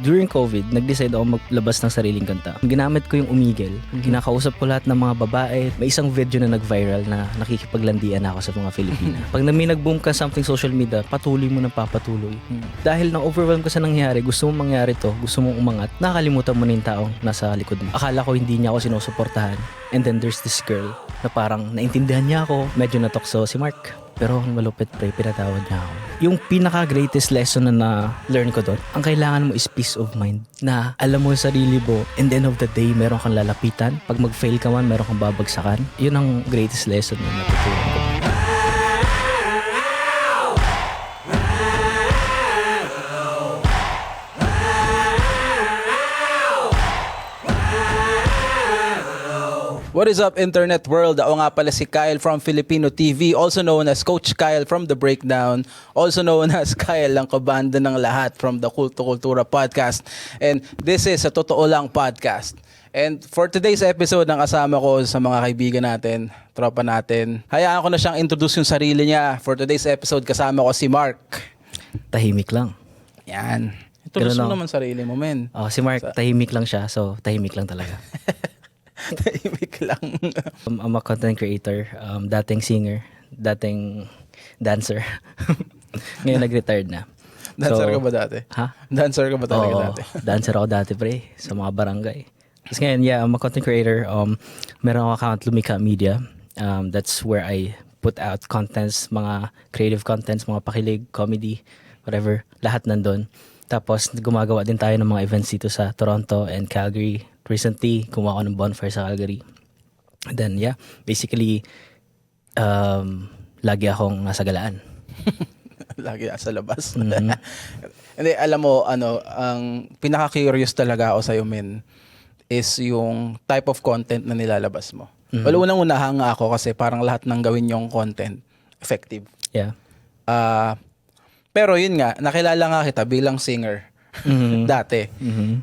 During COVID, nag-decide ako maglabas ng sariling kanta. Ginamit ko yung Umigel. Kinakausap ko lahat ng mga babae. May isang video na nag-viral na nakikipaglandian ako sa mga Filipina. Pag may nag-boom ka something social media, patuloy mo na papatuloy. Dahil na-overwhelm ka sa nangyari, gusto mong mangyari to, gusto mong umangat, nakalimutan mo na yung taong nasa likod mo. Akala ko hindi niya ako sinusuportahan. And then there's this girl na parang naintindihan niya ako. Medyo natokso si Mark. Pero ang malupit pre, pinatawad niya ako. Yung pinaka-greatest lesson na na-learn ko doon, ang kailangan mo is peace of mind. Na alam mo yung sarili mo, and the end of the day, meron kang lalapitan. Pag mag-fail ka man, meron kang babagsakan. Yun ang greatest lesson na natutunan ko. What is up, internet world? Ako nga pala si Kyle from Filipino TV, also known as Coach Kyle from The Breakdown, also known as Kyle ang kabanda ng lahat from the Kulto Kultura podcast. And this is a Totoo Lang podcast. And for today's episode, ng kasama ko sa mga kaibigan natin, tropa natin, hayaan ko na siyang introduce yung sarili niya. For today's episode, kasama ko si Mark. Tahimik lang. Yan. Introduce mo Ganun naman sarili mo, men. Oh, si Mark, tahimik lang siya. So, tahimik lang talaga. Tahimik lang. I'm a content creator, dating singer, dating dancer. Ngayon nag-retired na. Dancer ka ba dati? Ha? Dancer ka ba talaga Oo, dati? dancer ako dati pre, sa mga barangay. Tapos ngayon, yeah, I'm a content creator. Meron akong account, Lumika Media. That's where I put out contents, mga creative contents, mga pakilig, comedy, whatever. Lahat nandun. Tapos gumagawa din tayo ng mga events dito sa Toronto and Calgary. Recently, kumuha ko ng bonfire sa Calgary. And then, yeah, basically, lagi akong nasa galaan. Lagi sa labas. Mm-hmm. Hindi, alam mo, ang pinaka-curious talaga ako sa'yo, men, is yung type of content na nilalabas mo. Mm-hmm. Well, unang-unahan nga ako kasi parang lahat ng gawin yung content effective. Yeah. Pero yun nga, nakilala nga kita bilang singer. Mm-hmm. Dati. Mm-hmm.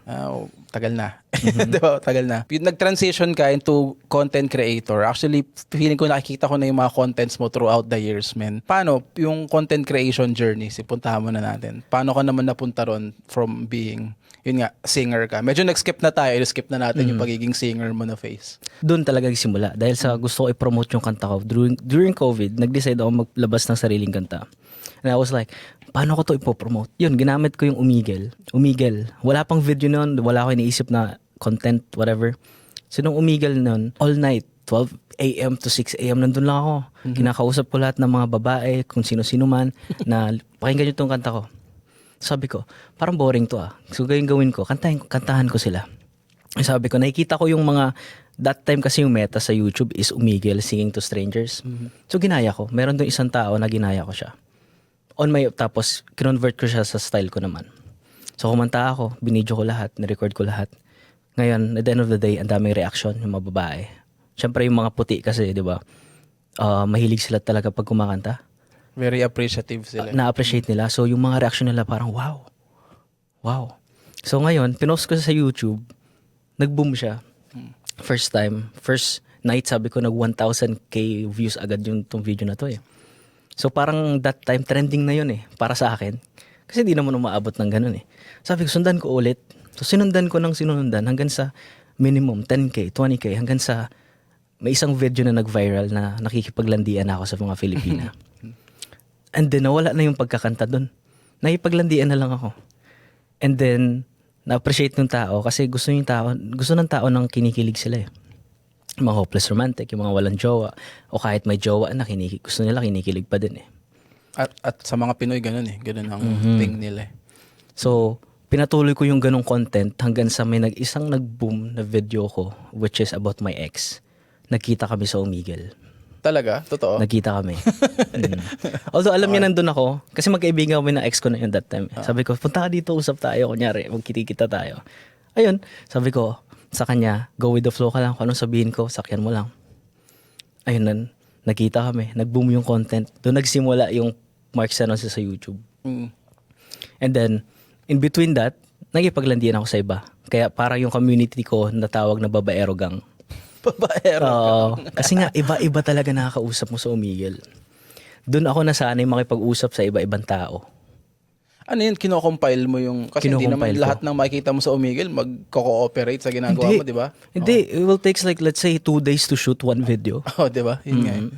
Tagal na. Diba? Tagal na. Yung nag-transition ka into content creator, actually, feeling ko nakikita ko na yung mga contents mo throughout the years, man. Paano yung content creation journey? Sipuntahan mo na natin. Paano ka naman napunta ron from being, yun nga, singer ka? Medyo nag-skip na tayo. I-skip na natin yung pagiging singer mo na face. Doon talaga nagsimula. Dahil sa gusto ko i-promote yung kanta ko. During COVID, nag-decide ako maglabas ng sariling kanta. And I was like, paano ko to ipopromote? Yun, ginamit ko yung Umigel. Wala pang video nun. Wala ko iniisip na content, whatever. So nung Umigel nun, all night, 12 a.m. to 6 a.m. nandun lang ako. Kinakausap ko lahat ng mga babae, kung sino-sino man, na pakinggan nyo itong kanta ko. Sabi ko, parang boring to ah. So gawin ko, kantahan ko sila. Sabi ko, nakikita ko yung mga, that time kasi yung meta sa YouTube is Umigel, singing to strangers. So ginaya ko. Meron doon isang tao na ginaya ko siya. Tapos kinonvert ko siya sa style ko naman. So kumanta ako, binidyo ko lahat, nirecord ko lahat. Ngayon, at the end of the day, ang daming reaction yung mga babae. Siyempre yung mga puti kasi, di ba? Mahilig sila talaga pag kumakanta. Very appreciative sila. Na-appreciate nila. So yung mga reaction nila parang, wow. Wow. So ngayon, pinost ko sa YouTube, nag-boom siya. First night, sabi ko, nag 1,000k views agad yung tong video na to eh. So parang that time, trending na yun eh, para sa akin. Kasi di naman umaabot ng ganun eh. Sabi ko, sundan ko ulit. So sinundan ko ng sinundan hanggang sa minimum 10k, 20k, hanggang sa may isang video na nag-viral na nakikipaglandian ako sa mga Filipina. And then nawala na yung pagkakanta dun. Nakipaglandian na lang ako. And then na-appreciate ng tao kasi gusto ng tao ng kinikilig sila eh. Yung mga hopeless romantic, yung mga walang jowa, o kahit may jowa na gusto nila kinikilig pa din eh. At sa mga Pinoy, ganun eh. Ganun ang thing nila eh. So, pinatuloy ko yung ganung content hanggang sa may isang nag-boom na video ko, which is about my ex. Nagkita kami sa Umigel. Talaga? Totoo? Nagkita kami. Although alam niya nandun ako, kasi magkaibigan kami ng ex ko na yun that time. Sabi ko, punta ka dito, usap tayo, kunyari, magkita tayo. Ayun, sabi ko, sa kanya, go with the flow ka lang. Kung anong sabihin ko, sakyan mo lang. Ayun, nagkita kami. Nag-boom yung content. Doon nagsimula yung Mark Sanos sa YouTube. And then, in between that, nagipaglandian ako sa iba. Kaya parang yung community ko natawag na Babaero Gang. Babaero Gang. Kasi nga, iba-iba talaga nakakausap mo sa Umigel. Doon ako nasanay makipag-usap sa iba-ibang tao. Ano yun, kino-compile mo yung, kasi hindi naman Kino-compile ko. lahat ng makikita mo sa Omegle magko-cooperate sa ginagawa mo, di ba? Hindi, it will takes like, let's say, 2 days to shoot one video. Oh, di ba? Yun nga.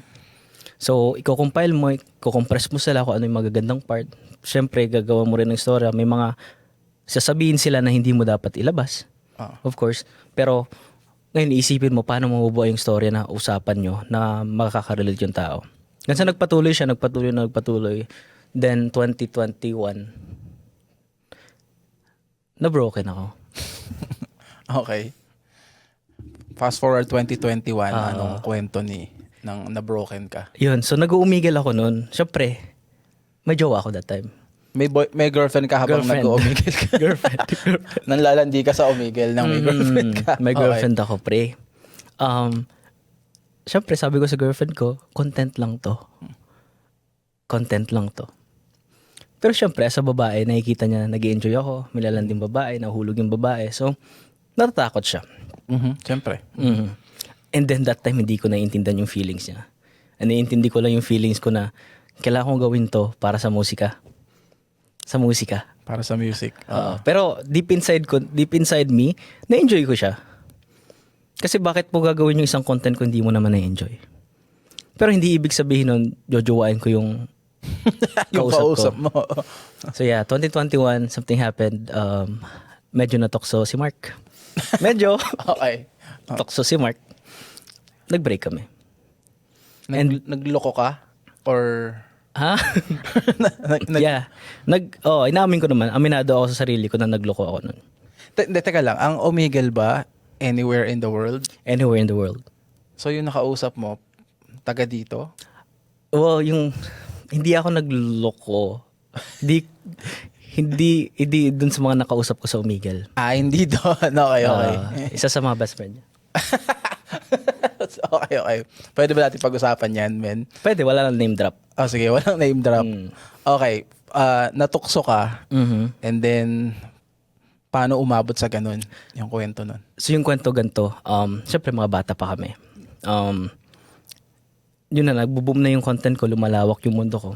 So, i-compile mo, i-compress mo sila kung ano yung magagandang part. Siyempre, gagawa mo rin ng story. May mga sasabihin sila na hindi mo dapat ilabas. Ah. Of course. Pero, ngayon, iisipin mo paano mabubuo yung story na usapan nyo na makaka-relate yung tao. Kasi nagpatuloy siya, nagpatuloy. Then, 2021, na-broken ako. Okay. Fast forward 2021, anong kwento ng na-broken ka? Yun, so nag-uumigil ako noon. Siyempre, may jowa ako that time. May girlfriend ka habang Girlfriend. nag-Omegle ka? Girlfriend. Nanlalandi ka sa Omegle nang may girlfriend ka? May Okay. girlfriend ako, pre. Siyempre, sabi ko sa girlfriend ko, content lang to. Content lang to. Pero siyempre, sa babae, nakikita niya, nag-enjoy ako, may lalanding babae, nahulog yung babae. So, natatakot siya. Siyempre. And then that time, hindi ko naiintindihan yung feelings niya. And naiintindi ko lang yung feelings ko na kailangan kong gawin to para sa musika. Sa musika. Para sa music. Pero deep inside me, na-enjoy ko siya. Kasi bakit mo gagawin yung isang content kung hindi mo naman na-enjoy? Pero hindi ibig sabihin nun, jojowain ko yung Yung kausap mo. So yeah, 2021, something happened. Medyo natokso si Mark. Medyo. Okay. Tokso si Mark. Nag-break kami. Nagloko ka? Or... Ha? Yeah. Inamin ko naman. Aminado ako sa sarili ko na nagloko ako nun. Teka lang, ang Omegle ba anywhere in the world? Anywhere in the world. So yung nakausap mo, taga dito? Well, hindi ako nagloko. Hindi dun sa mga nakausap ko sa Omegle. Hindi doon. Okay. Isa sa mga best friend niya. Okay. Pwede ba natin pag-usapan yan, men? Pwede, wala lang name drop. Oh, sige, walang name drop. Okay, natukso ka, and then, paano umabot sa ganun, yung kwento nun? So yung kwento ganito, syempre mga bata pa kami. Yun na, nagbo-boom na yung content ko, lumalawak yung mundo ko.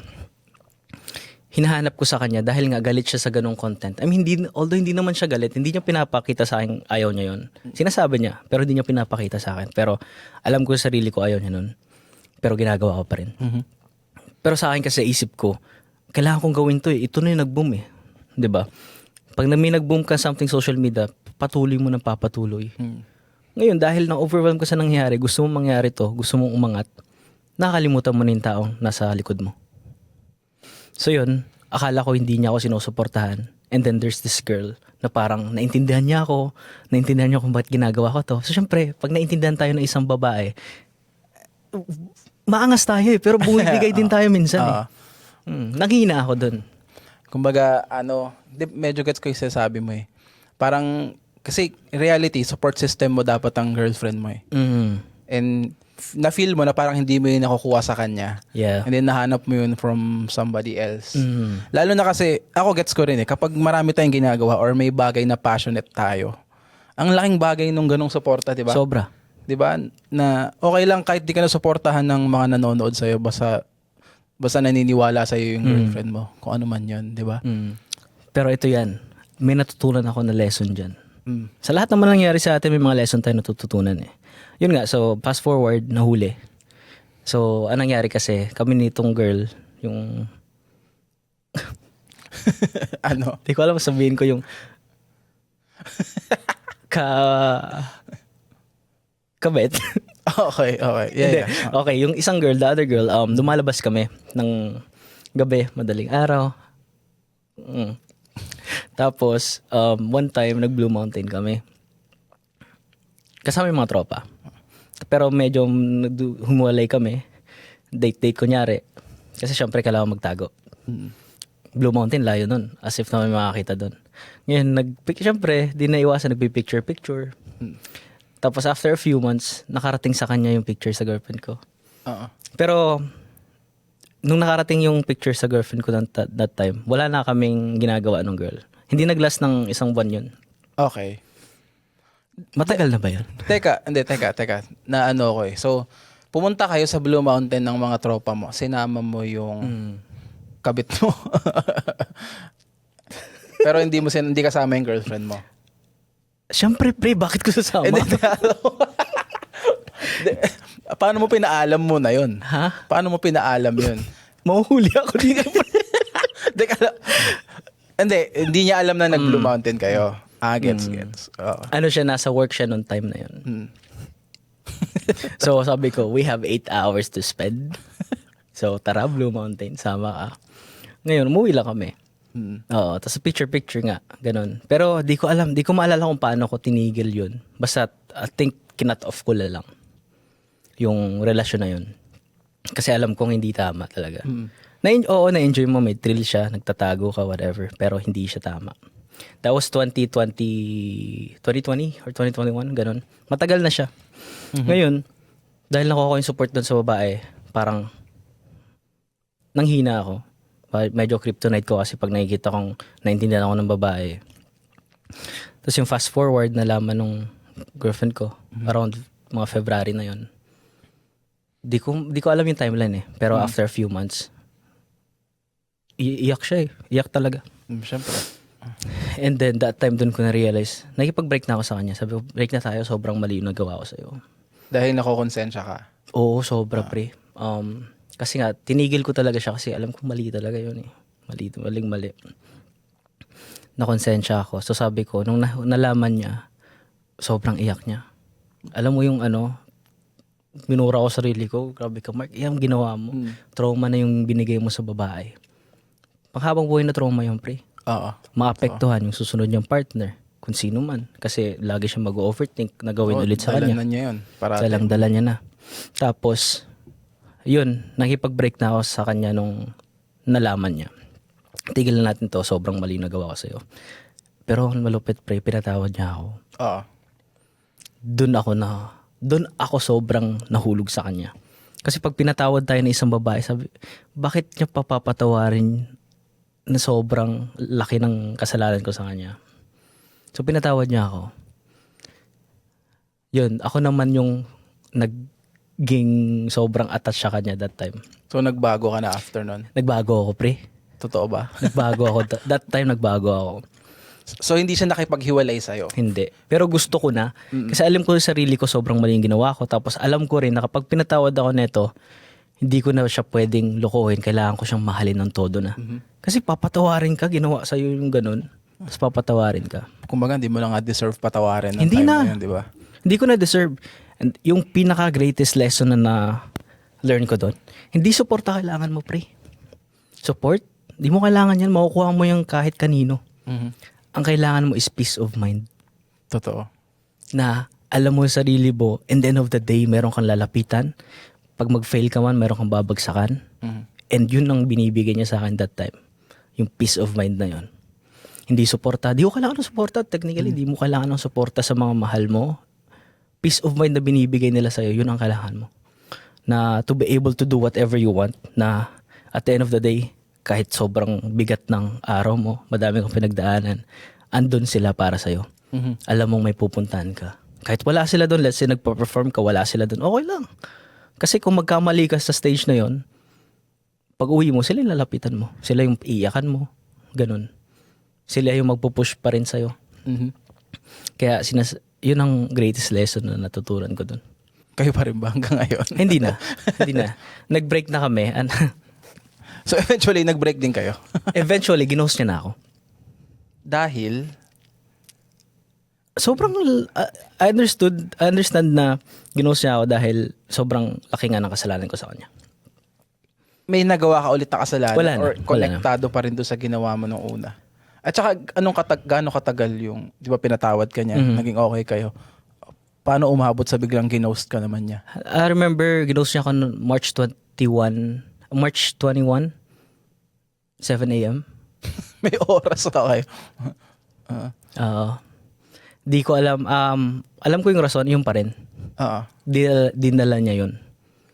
Hinahanap ko sa kanya dahil nga galit siya sa ganung content. I mean, although hindi naman siya galit, hindi niya pinapakita sa akin ayaw niya yun. Sinasabi niya, pero hindi niya pinapakita sa akin. Pero alam ko sa sarili ko ayaw niya nun. Pero ginagawa ko pa rin. Pero sa akin kasi isip ko, kailangan kong gawin to eh. Ito na yung nag-boom eh. 'Di ba? Pag may nag-boom ka something social media, patuloy mo nang papatuloy. Ngayon, dahil na-overwhelm ka sa nangyari, gusto mong mangyari to, gusto mong umangat, nakakalimutan mo na yung taong nasa likod mo. So yun, akala ko hindi niya ako sinusuportahan. And then there's this girl na parang naintindihan niya kung bakit ginagawa ko to. So syempre, pag naintindihan tayo ng isang babae, maangas tayo eh, pero bumibigay din tayo minsan eh. Nanghina ako dun. Kumbaga, medyo gets ko yung sasabi mo eh. Parang, kasi reality, support system mo dapat ang girlfriend mo eh. And na-feel mo na parang hindi mo yun nakukuha sa kanya. Yeah. And then nahanap mo yun from somebody else. Lalo na kasi, ako gets ko rin eh, kapag marami tayong ginagawa or may bagay na passionate tayo, ang laking bagay nung ganong suporta, di ba? Sobra. Di ba? Na okay lang kahit di ka nasuportahan ng mga nanonood sa'yo, basta naniniwala sa'yo yung girlfriend mo, kung ano man yun, di ba? Pero ito yan, may natutunan ako na lesson dyan. Sa lahat naman nangyari sa atin, may mga lesson tayo natututunan eh. Yun nga, so fast forward, nahuli. So, anong nangyari kasi, kami nitong girl, yung... Ano? Di ko alam sabihin ko yung... Kabet. Okay. Yeah. Okay, yung isang girl, the other girl, lumalabas kami ng gabi, madaling araw. Tapos, one time, nag-Blue Mountain kami. Kasama yung mga tropa. Pero medyo humuwalay kami. Date kunyari. Kasi syempre kailangan magtago. Blue Mountain, layo nun. As if na may makakita dun. Ngayon, syempre, di na iwasan, nagpipicture-picture. Tapos after a few months, nakarating sa kanya yung picture sa girlfriend ko. Pero, nung nakarating yung picture sa girlfriend ko that time, wala na kaming ginagawa ng girl. Hindi nag-last ng isang buwan yun. Okay. Matagal na ba yun? Teka. Na ano ko eh. So, pumunta kayo sa Blue Mountain ng mga tropa mo. Sinama mo yung kabit mo. Pero hindi kasama yung girlfriend mo. Siyempre, pre, bakit ko sasama? Hindi, paano mo pinaalam mo na yun? Ha? Paano mo pinaalam yun? Mahuhuli ako dito. Hindi niya alam na nag-Blue Mountain kayo. Gets. Oo. Ano siya, nasa work siya nung time na yun. Hmm. So, sabi ko, we have 8 hours to spend. So, tara, Blue Mountain, sama ka. Ngayon, umuwi lang kami. Oo, tapos picture-picture nga, ganun. Pero di ko maalala kung paano ko tinigil yun. Basta, I think, kinat off ko na lang yung relasyon na yun. Kasi alam kong hindi tama talaga. Na-enjoy mo, may thrill siya, nagtatago ka, whatever. Pero hindi siya tama. That was 2020 or 2021, ganun. Matagal na siya. Ngayon, dahil nakuha ko yung support doon sa babae, parang nanghina ako. Medyo kryptonite ko kasi pag nakikita kong naintindihan ako ng babae. Tapos yung fast forward, nalaman nung girlfriend ko, around mga February na yon. Di ko alam yung timeline eh. Pero after a few months, iyak siya eh. Iyak talaga. Siyempre. And then that time dun ko na-realize, nakipag-break na ako sa kanya. Sabi ko, break na tayo, sobrang mali yung nagawa ko sa'yo. Dahil nakokonsensya ka. Oo, sobra pre. Kasi nga, tinigil ko talaga siya kasi alam ko mali talaga yun eh. Mali. Nakonsensya ako. So sabi ko, nung nalaman niya, sobrang iyak niya. Alam mo yung minura ko sarili ko. Grabe ka, Mark, yung ginawa mo. Trauma na yung binigay mo sa babae. Panghabang buhay na trauma yun, pre. Oo. Maapektuhan yung susunod niyang partner. Kung sino man. Kasi lagi siya mag-overthink na gawin ulit sa kanya. Dala na niya yun. Dala niya na. Tapos, yun, nakipag-break na ako sa kanya nung nalaman niya. Tigil na natin to, sobrang mali na gawa ko sa'yo. Pero malupit pre, pinatawad niya ako. Oo. Doon ako sobrang nahulog sa kanya. Kasi pag pinatawad tayo ng isang babae, sabi, bakit niya papapatawarin na sobrang laki ng kasalanan ko sa kanya? So pinatawad niya ako. Yun, ako naman yung naging sobrang attached sa kanya that time. So nagbago ka na after nun? Nagbago ako, pre. Totoo ba? Nagbago ako. That time nagbago ako. So hindi siya nakipaghiwalay sa'yo? Hindi. Pero gusto ko na. Kasi alam ko sa sarili ko sobrang mali yung ginawa ko. Tapos alam ko rin na kapag pinatawad ako neto, hindi ko na siya pwedeng lokohin. Kailangan ko siyang mahalin ng todo na. Kasi papatawarin ka, ginawa sa'yo yung ganun. Tapos papatawarin ka. Kumbaga, hindi mo na nga deserve patawarin ng Hindi time na. na yun, di ba? Hindi ko na deserve. And yung pinaka-greatest lesson na learn ko doon, hindi suporta kailangan mo, pre. Support? Hindi mo kailangan yan. Makukuha mo yung kahit kanino. Ang kailangan mo is peace of mind. Totoo. Na alam mo yung sarili mo, and the end of the day, meron kang lalapitan. Pag mag-fail ka man, meron kang babagsakan. And yun ang binibigay niya sa akin that time. Yung peace of mind na yun. Hindi suporta. Di ko kailangan ng suporta. Technically, di mo kailangan ng suporta sa mga mahal mo. Peace of mind na binibigay nila sa'yo, yun ang kailangan mo. Na to be able to do whatever you want. Na at the end of the day, kahit sobrang bigat ng araw mo, madami kang pinagdaanan, andun sila para sa'yo. Alam mong may pupuntahan ka. Kahit wala sila doon, let's say nagpa-perform ka, wala sila doon, okay lang. Kasi kung magkamali ka sa stage na yon, pag uwi mo, sila yung lalapitan mo. Sila yung iiyakan mo. Ganun. Sila yung magpupush pa rin sa'yo. Kaya yun ang greatest lesson na natutunan ko doon. Kayo pa rin ba hanggang ngayon? Hindi na. Nag-break na kami. So eventually, nag-break din kayo? Eventually, ginost niya na ako. Dahil? Sobrang, I understand na ginost niya ako dahil sobrang laki nga ng kasalanan ko sa kanya. May nagawa ka ulit na kasalanan? Wala na. Or konektado pa rin doon sa ginawa mo nung una? At saka, gaano katagal yung, di ba pinatawad ka niya, naging okay kayo? Paano umabot sa biglang ginost ka naman niya? I remember, ginost niya ako noong March 21, 7 a.m. May oras na kayo. Di ko alam. Alam ko yung rason, yung pa rin. Dinala niya yun.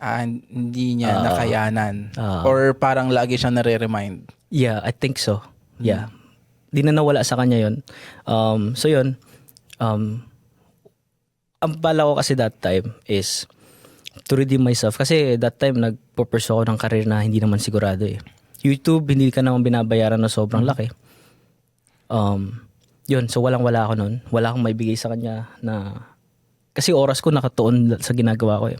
Hindi niya nakayanan. Or parang lagi siyang nare-remind. Yeah, I think so. Yeah. Di na nawala sa kanya yun. So yun. Ang pala ko kasi that time is to redeem myself. Kasi that time nagpo-pursue ako ng career na hindi naman sigurado eh. YouTube, hindi ka naman binabayaran na sobrang laki. Yun, so walang-wala ako nun. Wala akong maibigay sa kanya na... Kasi oras ko nakatuon sa ginagawa ko eh.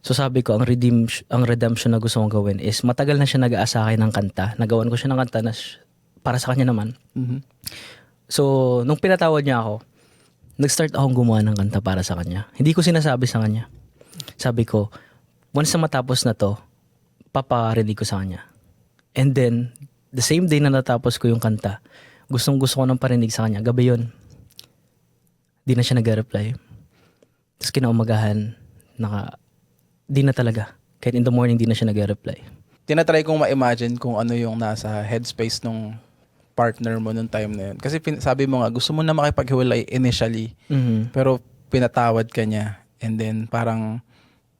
So sabi ko, ang redemption na gusto kong gawin is matagal na siya nag-aasa akin ng kanta. Nagawan ko siya ng kanta na para sa kanya naman. Mhm. So, nung pinatawad niya ako, nag-start akong gumawa ng kanta para sa kanya. Hindi ko sinasabi sa kanya. Sabi ko, once na matapos na to, paparinig ko sa kanya. And then, the same day na natapos ko yung kanta, gustong gusto ko nang parinig sa kanya. Gabi yun. Di na siya nag-reply. Tapos kinaumagahan, di na talaga. Kahit in the morning, di na siya nag-reply. Tinatry kong ma-imagine kung ano yung nasa headspace nung partner mo nung time na yun. Kasi sabi mo nga, gusto mo na makipaghiwalay initially, Mhm. pero pinatawad ka niya. And then parang,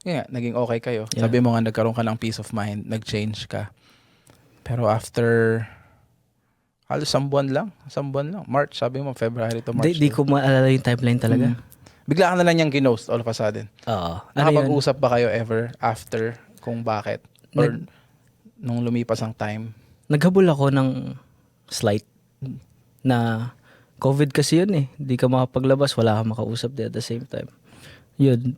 yun nga, naging okay kayo. Yeah. Sabi mo nga, nagkaroon ka ng peace of mind, nag-change ka. Pero after, halos isang buwan lang. March, sabi mo, February to March. Di ko maalala yung timeline talaga. Bigla ka na lang niyang ginost all of a sudden. Oo. Ano yun? Nakapag-usap ba kayo ever after kung bakit? Or nung lumipas ang time? Naghabol ako ng slight na COVID kasi yun eh. Di ka makapaglabas, wala kang makausap di at the same time. Yun,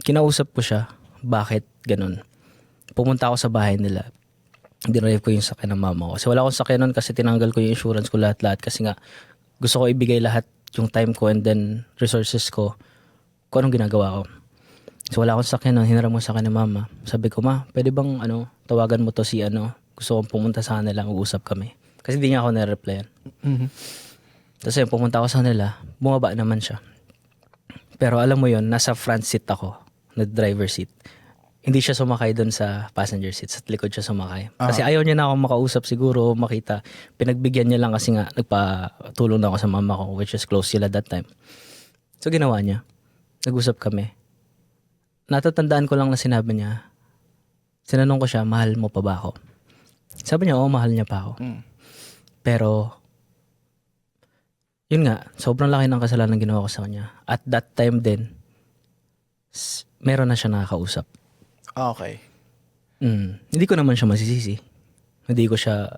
kinausap ko siya. Bakit ganun? Pumunta ako sa bahay nila. Dinrive ko yung sakyan ng mama ko. Kasi wala akong sakyan nun kasi tinanggal ko yung insurance ko lahat-lahat. Kasi nga, gusto ko ibigay lahat yung time ko and then resources ko kung anong ginagawa ko. So wala akong sakyan nun, hiniram mo sa akin ng mama. Sabi ko, ma, pwede bang tawagan mo to si gusto kong pumunta sa kanila, mag-usap kami. Kasi di niya ako na-replyan. Mhm. Tapos yun, pumunta ako sa kanila, bumaba naman siya. Pero alam mo yun, nasa front seat ako, na driver seat. Hindi siya sumakay doon sa passenger seat, sa likod siya sumakay. Kasi ayaw niya na akong makausap siguro, makita. Pinagbigyan niya lang kasi nga, nagpatulong na ako sa mama ko, which is close sila that time. So ginawa niya, nag-usap kami. Natatandaan ko lang na sinabi niya, sinanong ko siya, mahal mo pa ba ako? Sabi niya, oo, mahal niya pa ako. Mm. Pero, yun nga, sobrang laki ng kasalanan ginawa ko sa kanya. At that time din, meron na siya nakakausap. Okay. Hindi ko naman siya masisisi. Hindi ko siya,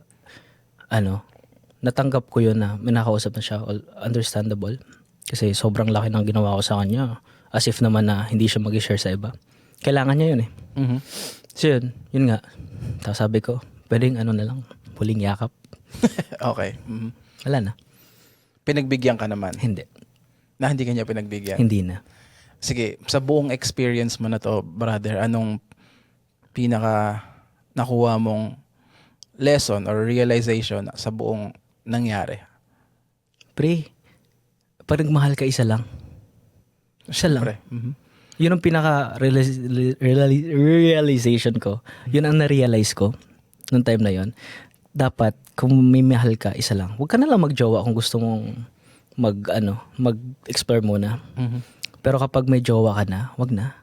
natanggap ko yun na may nakausap na siya. Understandable. Kasi sobrang laki ng ginawa ko sa kanya. As if naman na hindi siya mag-share sa iba. Kailangan niya yun eh. Mhm. So yun nga. Tapos sabi ko, pwedeng na lang, huling yakap. Okay. Mhm. Wala na. Pinagbigyan ka naman. Hindi. Na hindi ka niya pinagbigyan. Hindi na. Sige, sa buong experience mo na to, brother, anong pinaka nakuha mong lesson or realization sa buong nangyari? Pre, pag nagmahal ka, isa lang. Siya lang. Pre. Mhm. Yun ang pinaka realization ko. Yun ang na-realize ko nung time na yun. Dapat, kung may mahal ka, isa lang. Huwag ka na lang magjowa kung gusto mong mag-explore muna. Mhm. Pero kapag may jowa ka na, wag na.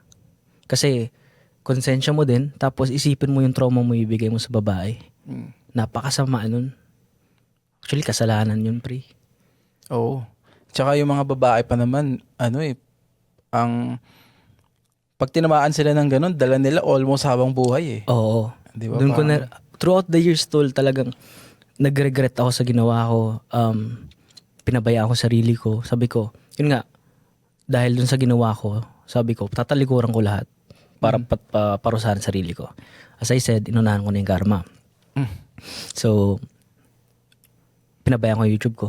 Kasi, konsensya mo din, tapos isipin mo yung trauma mo ibigay mo sa babae. Mm. Napakasama nun. Actually, kasalanan yun, pre. Oo. Tsaka yung mga babae pa naman, ang pag tinamaan sila ng ganun, dala nila almost habang buhay eh. Oo. Di ba? Doon ko na, throughout the years, tol, talagang nag-regret ako sa ginawa ko. Pinabayaan ko sarili ko. Sabi ko, yun nga, dahil dun sa ginawa ko, sabi ko, tatalikuran ko lahat para parusahan sarili ko. As I said, inunahan ko na yung karma. Mm. So, pinabayaan ko yung YouTube ko.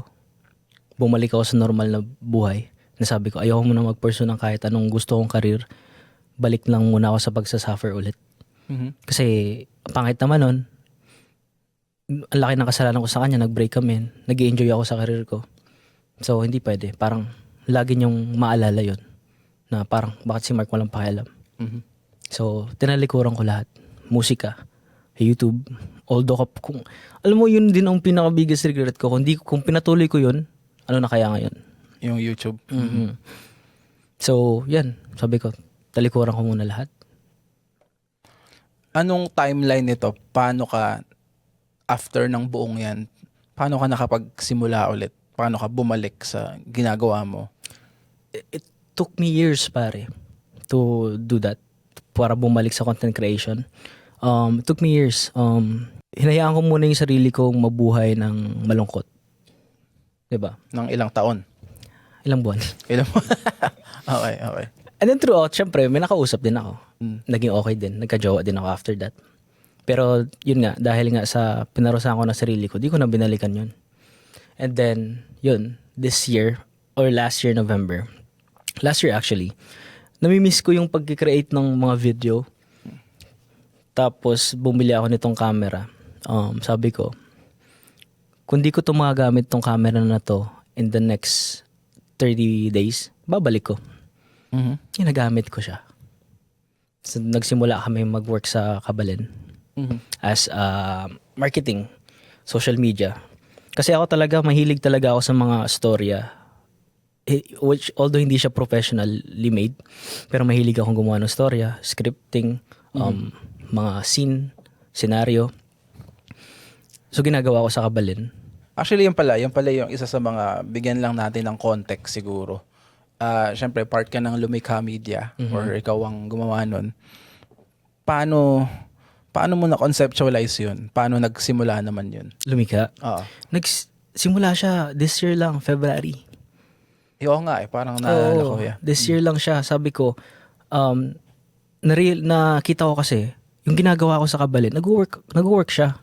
Bumalik ako sa normal na buhay. Nasabi ko, ayoko muna mag-pursue ng kahit anong gusto kong karir. Balik lang muna ako sa pagsasuffer ulit. Mhm. Kasi, pangit naman nun, ang laki ng kasalanan ko sa kanya, nag-break kami, nag-enjoy ako sa karir ko. So, hindi pwede. Parang, lagi niyong maalala yun. Na parang, bakit si Mark walang pakialam? Mhm. So, tinalikuran ko lahat. Musika, YouTube, although kung, alam mo, yun din ang pinaka-biggest regret ko. Kung pinatuloy ko yun, ano na kaya ngayon? Yung YouTube. Mhm. So, yan. Sabi ko, talikuran ko muna lahat. Anong timeline nito? Paano ka, after ng buong yan, paano ka nakapagsimula ulit? Paano ka bumalik sa ginagawa mo? It took me years, pare, to do that. Para bumalik sa content creation. It took me years. Hinayaan ko muna yung sarili kong mabuhay ng malungkot. Diba? Ng ilang taon? Ilang buwan. Ilang Okay. And then throughout, syempre, may nakausap din ako. Mm. Naging okay din. Nagka-jowa din ako after that. Pero yun nga, dahil nga sa pinarusahan ko na sarili ko, di ko na binalikan yun. And then, yun, this year, or last year November, last year actually, namimiss ko yung pag-create ng mga video. Tapos, bumili ako nitong camera. Sabi ko, kung di ko ito magagamit tong camera na to in the next 30 days, babalik ko. Mhm. Ginagamit ko siya. So, nagsimula kami mag-work sa Kabalen as marketing, social media. Kasi ako talaga, mahilig talaga ako sa mga storya. Which, although hindi siya professionally made, pero mahilig akong gumawa ng storya, scripting, mga scene, scenario. So, ginagawa ko sa Kabalen. Actually, yung pala yung isa sa mga bigyan lang natin ng context siguro. Siyempre, part ka ng Lumikha Media or ikaw ang gumawa nun. Paano mo na-conceptualize yun? Paano nagsimula naman yun? Lumikha. Oo. Nagsimula siya this year lang, February. Oo nga parang naalala ko. Yeah. This year lang siya. Sabi ko, nakita ko kasi, yung ginagawa ko sa Kabalen, nag-work siya.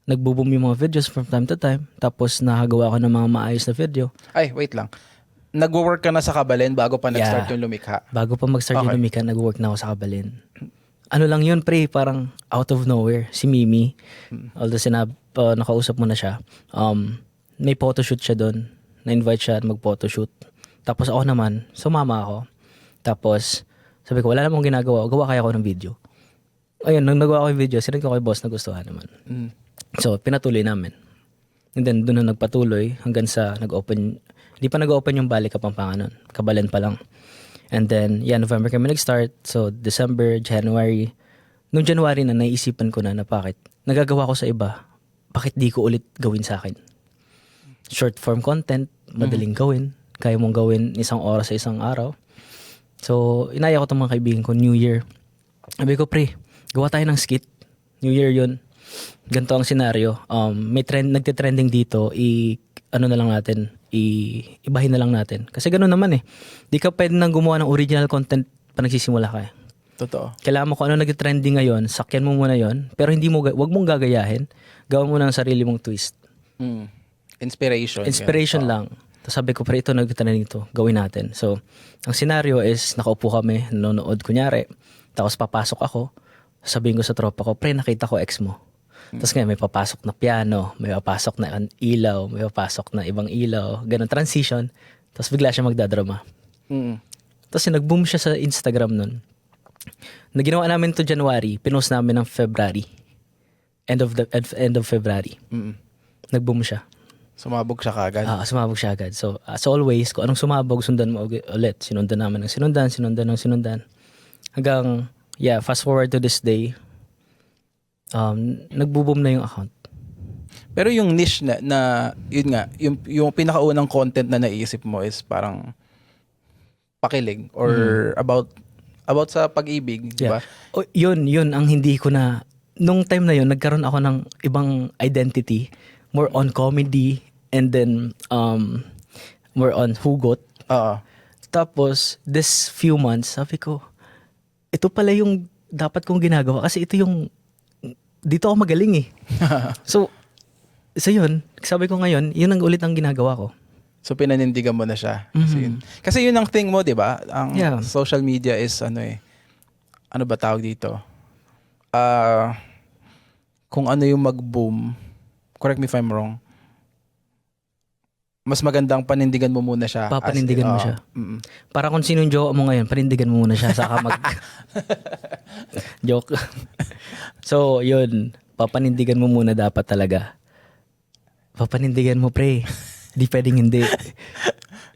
Nagbo-boom yung mga videos from time to time. Tapos nakagawa ko ng mga maayos na video. Ay, wait lang. Nagwo-work ka na sa Kabalen bago pa nag-start yung Lumikha? Bago pa mag-start yung Lumikha, nag-work na ako sa Kabalen. Ano lang yun, pre, parang out of nowhere. Si Mimi, although nakausap mo na siya, may photoshoot siya doon. Na-invite siya mag-photoshoot. Tapos ako naman, sumama ako. Tapos, sabi ko, wala namang ginagawa. Gawa kaya ako ng video. Ayun, nung nagawa ko yung video, sinag ko kay boss, nagustuhan naman. So, pinatuloy namin. And then, doon na nagpatuloy hanggang sa nag-open. Hindi pa nag-open yung Balik Kapampangan nun. Kabalen pa lang. And then, November kami nag-start. So, December, January. Noong January na, naisipan ko na bakit. Nagagawa ko sa iba. Bakit di ko ulit gawin sa akin? Short form content, madaling gawin. Kaya mong gawin 1 oras sa isang araw. So, inaya ko itong mga kaibigan ko, New Year. Sabi ko, pre, gawa tayo ng skit. New Year yun. Ganito ang senaryo. May nagtitrending dito, ibahin na lang natin. Kasi ganoon naman eh. Di ka pwede nang gumawa ng original content pa nagsisimula ka eh. Totoo. Kailangan mo kung ano nagtitrending ngayon, sakyan mo muna yon. Pero wag mong gagayahin. Gawa mo ng sarili mong twist. Inspiration lang. Tapos sabi ko, pre, ito nagtitrending ito. Gawin natin. So, ang senaryo is, nakaupo kami, nanonood kunyari. Tapos papasok ako. Sabihin ko sa tropa ko, pre, nakita ko ex mo. Tapos ngayon may papasok na piano, may papasok na ilaw, may papasok na ibang ilaw, ganun, transition. Tapos bigla siya magdadrama. Tapos nag-boom siya sa Instagram nun. Naginawa namin to January, pinost namin ng February. End of February. Nag-boom siya. Sumabog siya kagad. Sumabog siya agad. So, as always, kung anong sumabog, sundan mo ulit. Sinundan namin ng sinundan. Hanggang, fast forward to this day, nagbo-boom na yung account. Pero yung niche na yun nga, yung pinakaunang content na naisip mo is parang pakilig or about sa pag-ibig, di ba? Yun ang hindi ko na, nung time na yun, nagkaroon ako ng ibang identity, more on comedy, and then more on hugot. Tapos, this few months, sabi ko, ito pala yung dapat kong ginagawa kasi ito yung dito ako magaling eh. So yun, sabi ko ngayon, yun ang ulit ang ginagawa ko. So pinanindigan mo na siya. Kasi yun ang thing mo, 'di ba? Ang social media is ano ba tawag dito? Kung ano yung mag-boom, correct me if I'm wrong. Mas magandang panindigan mo muna siya. Papanindigan mo siya. Para kung sinong jowa mo ngayon, panindigan mo muna siya saka joke. So, yun. Papanindigan mo muna dapat talaga. Papanindigan mo, pre. Di pwedeng hindi.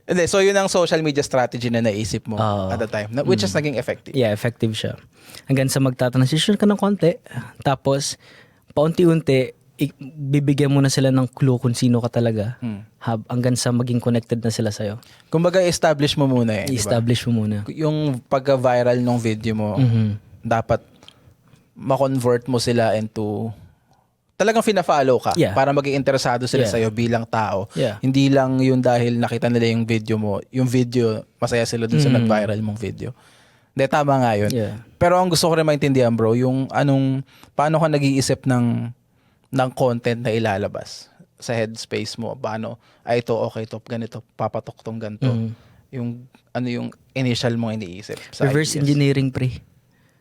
Hindi, so yun ang social media strategy na naisip mo at the time, which is naging effective. Yeah, effective siya. Hanggang sa magta-transition ka ng konti, tapos paunti-unti, bibigyan mo na sila ng clue kung sino ka talaga. Hanggang sa maging connected na sila sa'yo. Kumbaga, establish mo muna I-establish mo muna. Yung pagka-viral ng video mo, dapat ma-convert mo sila into talagang fina-follow ka Yeah. para maging interesado sila Yeah. sa'yo bilang tao. Yeah. Hindi lang yun dahil nakita nila yung video mo. Yung video, masaya sila dun sa nag-viral mong video. Hindi, tama nga yun. Yeah. Pero ang gusto ko rin maintindihan, bro, yung paano ka nag-iisip ng content na ilalabas sa headspace mo. Paano, ito, okay, to, ganito, papatok tong ganito. Yung initial mong iniisip sa Reverse ideas. engineering, pre.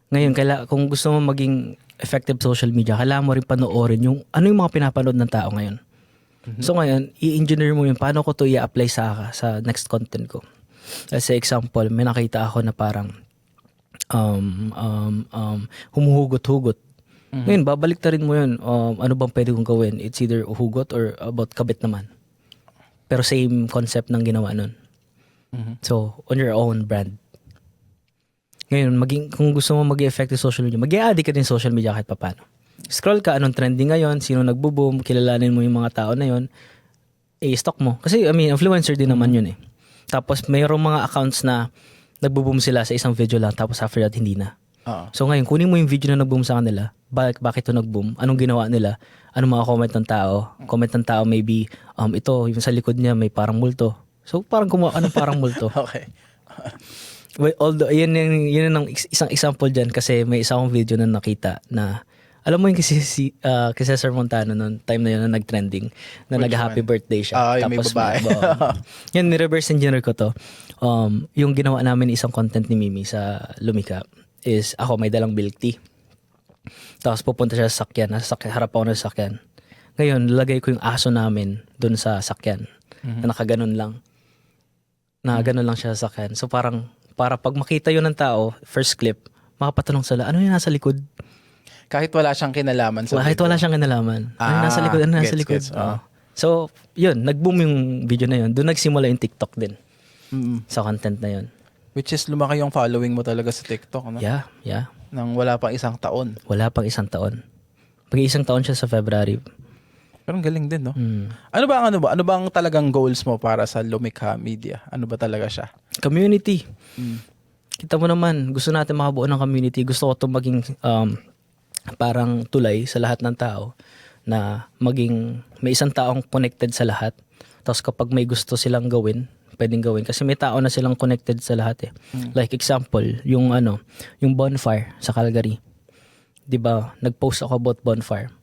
Ngayon, kung gusto mo maging effective social media, kailangan mo rin panoorin yung mga pinapanood ng tao ngayon. So ngayon, i-engineer mo yun, paano ko to i-apply sa next content ko. As example, may nakita ako na parang humuhugot-hugot. Ngayon, babalik rin mo yun. Ano bang pwede kong gawin? It's either hugot or about kabit naman. Pero same concept ng ginawa nun. So, on your own brand. Ngayon, kung gusto mo maging effective social media, mag-i-addict ka din social media kahit papano. Scroll ka, anong trending ngayon, sino nagbo-boom, kilalanin mo yung mga tao na yun, stock mo. Kasi, influencer din naman yun eh. Tapos, mayroong mga accounts na nagbo-boom sila sa isang video lang, tapos after that, hindi na. So ngayon, kunin mo yung video na nag-boom sa kanila, bakit ito nag-boom, anong ginawa nila, anong mga comment ng tao. Comment ng tao, maybe, ito, yung sa likod niya, may parang multo. So, parang gumawa ka ng parang multo. Okay. Well, although, yun ang isang example dyan kasi may isa akong video na nakita na alam mo yung kasi Cesar Montano noon, time na yun na nag-trending, na nag-happy birthday siya. Yung may babae. Yan, ni-reverse engineer ko to. Yung ginawa namin isang content ni Mimi sa Lumika is ako may dalang milk tea. Tapos pupunta siya sa sakyan, harap ako ng sakyan. Ngayon, lagay ko yung aso namin dun sa sakyan na nakaganon lang. Nakaganon lang siya sa sakyan. So para pag makita yun ng tao, first clip, makapatanong sila, ano yung nasa likod? Kahit wala siyang kinalaman sa Kahit video. wala siyang kinalaman. Ano nasa likod? Ano nasa likod? Gets. So, yun, nag-boom yung video na yun. Doon nagsimula yung TikTok din Mm-mm. sa content na yun. Which is lumaki yung following mo talaga sa TikTok, no? Yeah. Nang wala pang isang taon. Wala pang isang taon. Pag-isang taon siya sa February. Pero ang galing din, no? Mm. Ano bang talagang goals mo para sa Lumikha Media? Ano ba talaga siya? Community. Kita mo naman, gusto natin makabuo ng community. Gusto ko ito maging parang tulay sa lahat ng tao na maging may isang taong connected sa lahat. Tapos kapag may gusto silang gawin, pwedeng gawin. Kasi may tao na silang connected sa lahat eh. Like example, yung bonfire sa Calgary. 'Di ba? Nag-post ako about bonfire.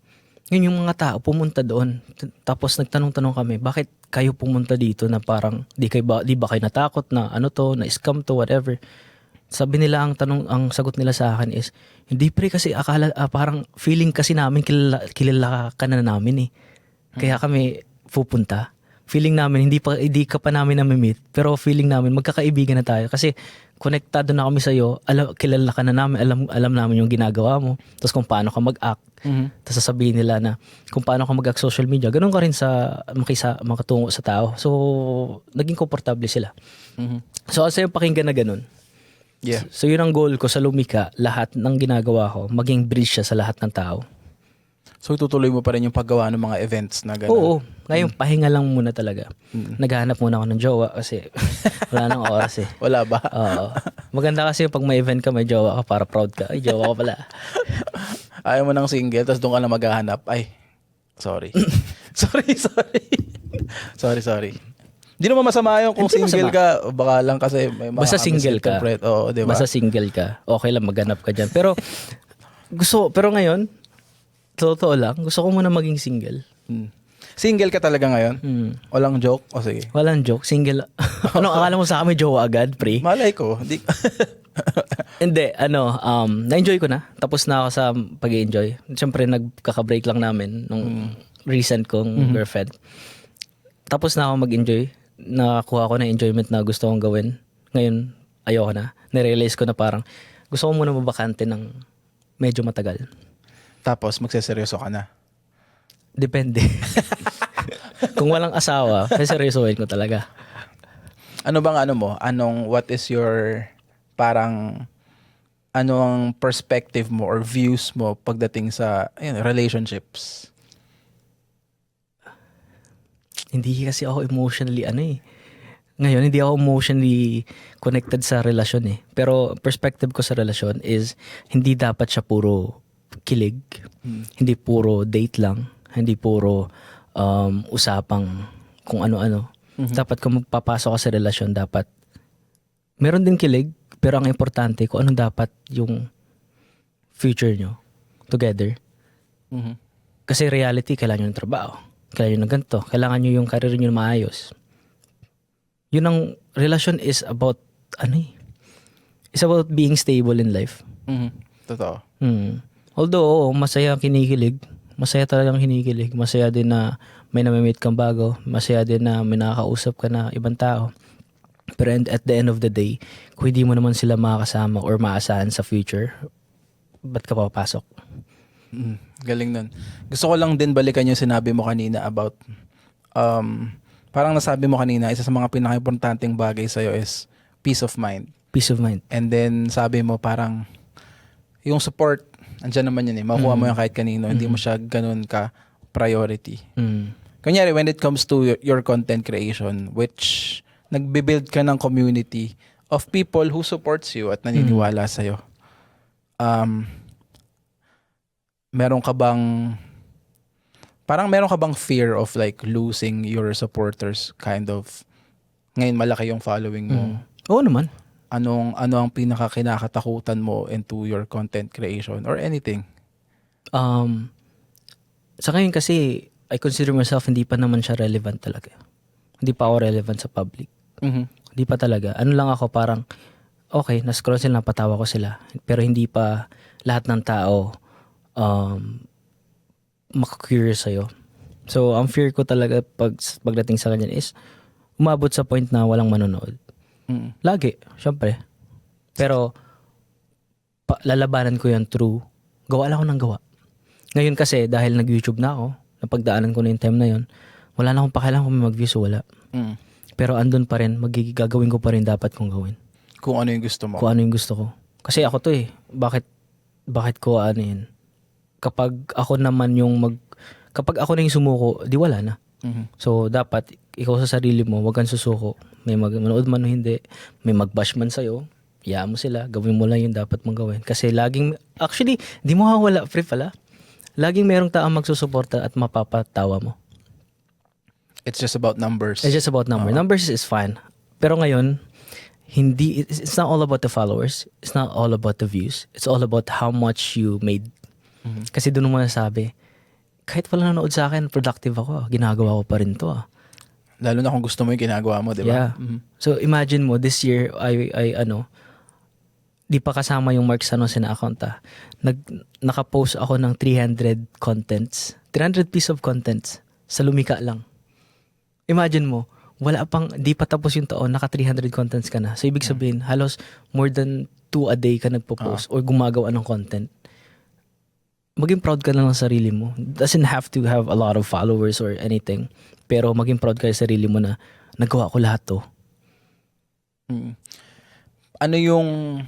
Yun yung mga tao pumunta doon. Tapos nagtanong-tanong kami, bakit kayo pumunta dito na parang di ba kayo natakot na na scam to, whatever. Sabi nila ang sagot nila sa akin is, hindi pre kasi akala parang feeling kasi namin kilala ka na namin eh. Kaya kami pupunta. Feeling namin hindi ka pa namin na-meet, pero feeling namin magkakaibigan na tayo kasi konektado na kami sa iyo, kilala ka na namin, alam namin yung ginagawa mo, tapos kung paano ka mag-act. Tapos sasabihin nila na kung paano ka mag-act social media, ganun ka rin sa makatungo sa tao. So, naging komportable sila. So, sa yung pakinggan na ganun. Yeah. So, yun ang goal ko sa Lumika, lahat ng ginagawa ko, maging bridge siya sa lahat ng tao. So, tutuloy mo pa rin yung paggawa ng mga events na gano'n? Oo. Ngayon, pahinga lang muna talaga. Naghahanap muna ako ng jowa kasi wala nang oras eh. Wala ba? Oo. Maganda kasi pag may event ka, may jowa ka para proud ka. Ay, jowa ko pala. Ayaw mo ng single, tapos doon ka na maghahanap. Ay, sorry. sorry. Hindi naman masama yung kung Hindi single masama. ka, baka lang kasi may mga Basta single ka. misinterpret. Oo, di ba? Basta single ka. Okay lang, maghanap ka dyan. Pero ngayon, totoo lang, gusto ko muna maging single. Single ka talaga ngayon? Walang joke? O sige. Walang joke, single. Anong akala mo sa akin may jowa agad, pre? Malay ko. Hindi, na-enjoy ko na. Tapos na ako sa pag-enjoy. Siyempre, nagkaka-break lang namin nung recent kong girlfriend. Tapos na ako mag-enjoy. Nakakuha ko na enjoyment na gusto kong gawin. Ngayon, ayoko na. Narealize ko na parang gusto ko muna mabakante ng medyo matagal. Tapos, magseseryoso ka na. Depende. Kung walang asawa, seryosohin ko talaga. Ano bang what is your parang ang perspective mo or views mo pagdating sa relationships? Hindi kasi ako emotionally Ngayon, hindi ako emotionally connected sa relasyon eh. Pero perspective ko sa relasyon is hindi dapat siya puro kilig. Hindi puro date lang. Hindi puro usapang kung ano-ano. Dapat kung magpapasok ka sa relasyon, dapat meron din kilig, pero ang importante kung anong dapat yung future nyo together. Kasi reality, kailangan nyo ng trabaho. Kailangan nyo ng ganito. Kailangan nyo yung career nyo na maayos. Yun ang relasyon is about, it's about being stable in life. Totoo. Although, masaya ang kinikilig. Masaya talagang kinikilig. Masaya din na may namimit kang bago. Masaya din na may nakakausap ka na ibang tao. Pero at the end of the day, kung hindi mo naman sila makakasama or maasahan sa future, ba't ka papasok? Galing nun. Gusto ko lang din balikan yung sinabi mo kanina about, parang nasabi mo kanina, isa sa mga pinaka-importanting bagay sa'yo is peace of mind. Peace of mind. And then sabi mo parang, yung support, andyan naman yun eh. Makuha mo yan kahit kanino. Hindi mo siya ganun ka priority. Kunyari, when it comes to your content creation, which nagbe-build ka ng community of people who supports you at naniniwala sa'yo. Meron ka bang fear of like losing your supporters kind of ngayon malaki yung following mo? Oo naman. Ano ang pinaka-kinakatakutan mo into your content creation or anything? Sa ngayon kasi I consider myself hindi pa naman siya relevant talaga. Hindi pa ako relevant sa public. Hindi pa talaga. Ano lang ako parang okay, na-scroll sila, napatawa ko sila. Pero hindi pa lahat ng tao maka-curious sa'yo. So, ang fear ko talaga pagdating sa ganyan is umabot sa point na walang manonood. Lagi, syempre. Pero lalabanan ko yan through gawa lang ako ng gawa. Ngayon kasi dahil nag-YouTube na ako, napagdaanan ko na yung time na yun, wala na akong pakialam kung may mag-views o wala. Pero andun pa rin, gagawin ko pa rin dapat kong gawin. Kung ano yung gusto mo. Kung ano yung gusto ko. Kasi ako to eh. Bakit ko ano yun? Kapag ako naman kapag ako na yung sumuko, di wala na. So, dapat, ikaw sa sarili mo, wag kang susuko. May manood man o hindi, may mag-bash man sa'yo, iyaan mo sila, gawin mo lang yung dapat mong gawin. Kasi actually, di mo wala, free pala. Laging merong taong magsusuporta at mapapatawa mo. It's just about numbers. It's just about numbers. Numbers is fine. Pero ngayon, it's not all about the followers. It's not all about the views. It's all about how much you made. Kasi doon mo nasabi, kahit wala nanood sa akin, productive ako. Ginagawa ko pa rin to. Lalo na kung gusto mo yung ginagawa mo, di ba? Yeah. So imagine mo, this year, di pa kasama yung Mark Sanosi na account. Nakapost ako ng 300 contents. 300 piece of contents sa Lumika lang. Imagine mo, di pa tapos yung taon, naka 300 contents ka na. So ibig sabihin, halos more than 2 a day ka nagpo-post or gumagawa ng content. Maging proud ka lang ng sarili mo. Doesn't have to have a lot of followers or anything. Pero maging proud ka sa sarili mo na nagawa ko lahat to. Ano yung,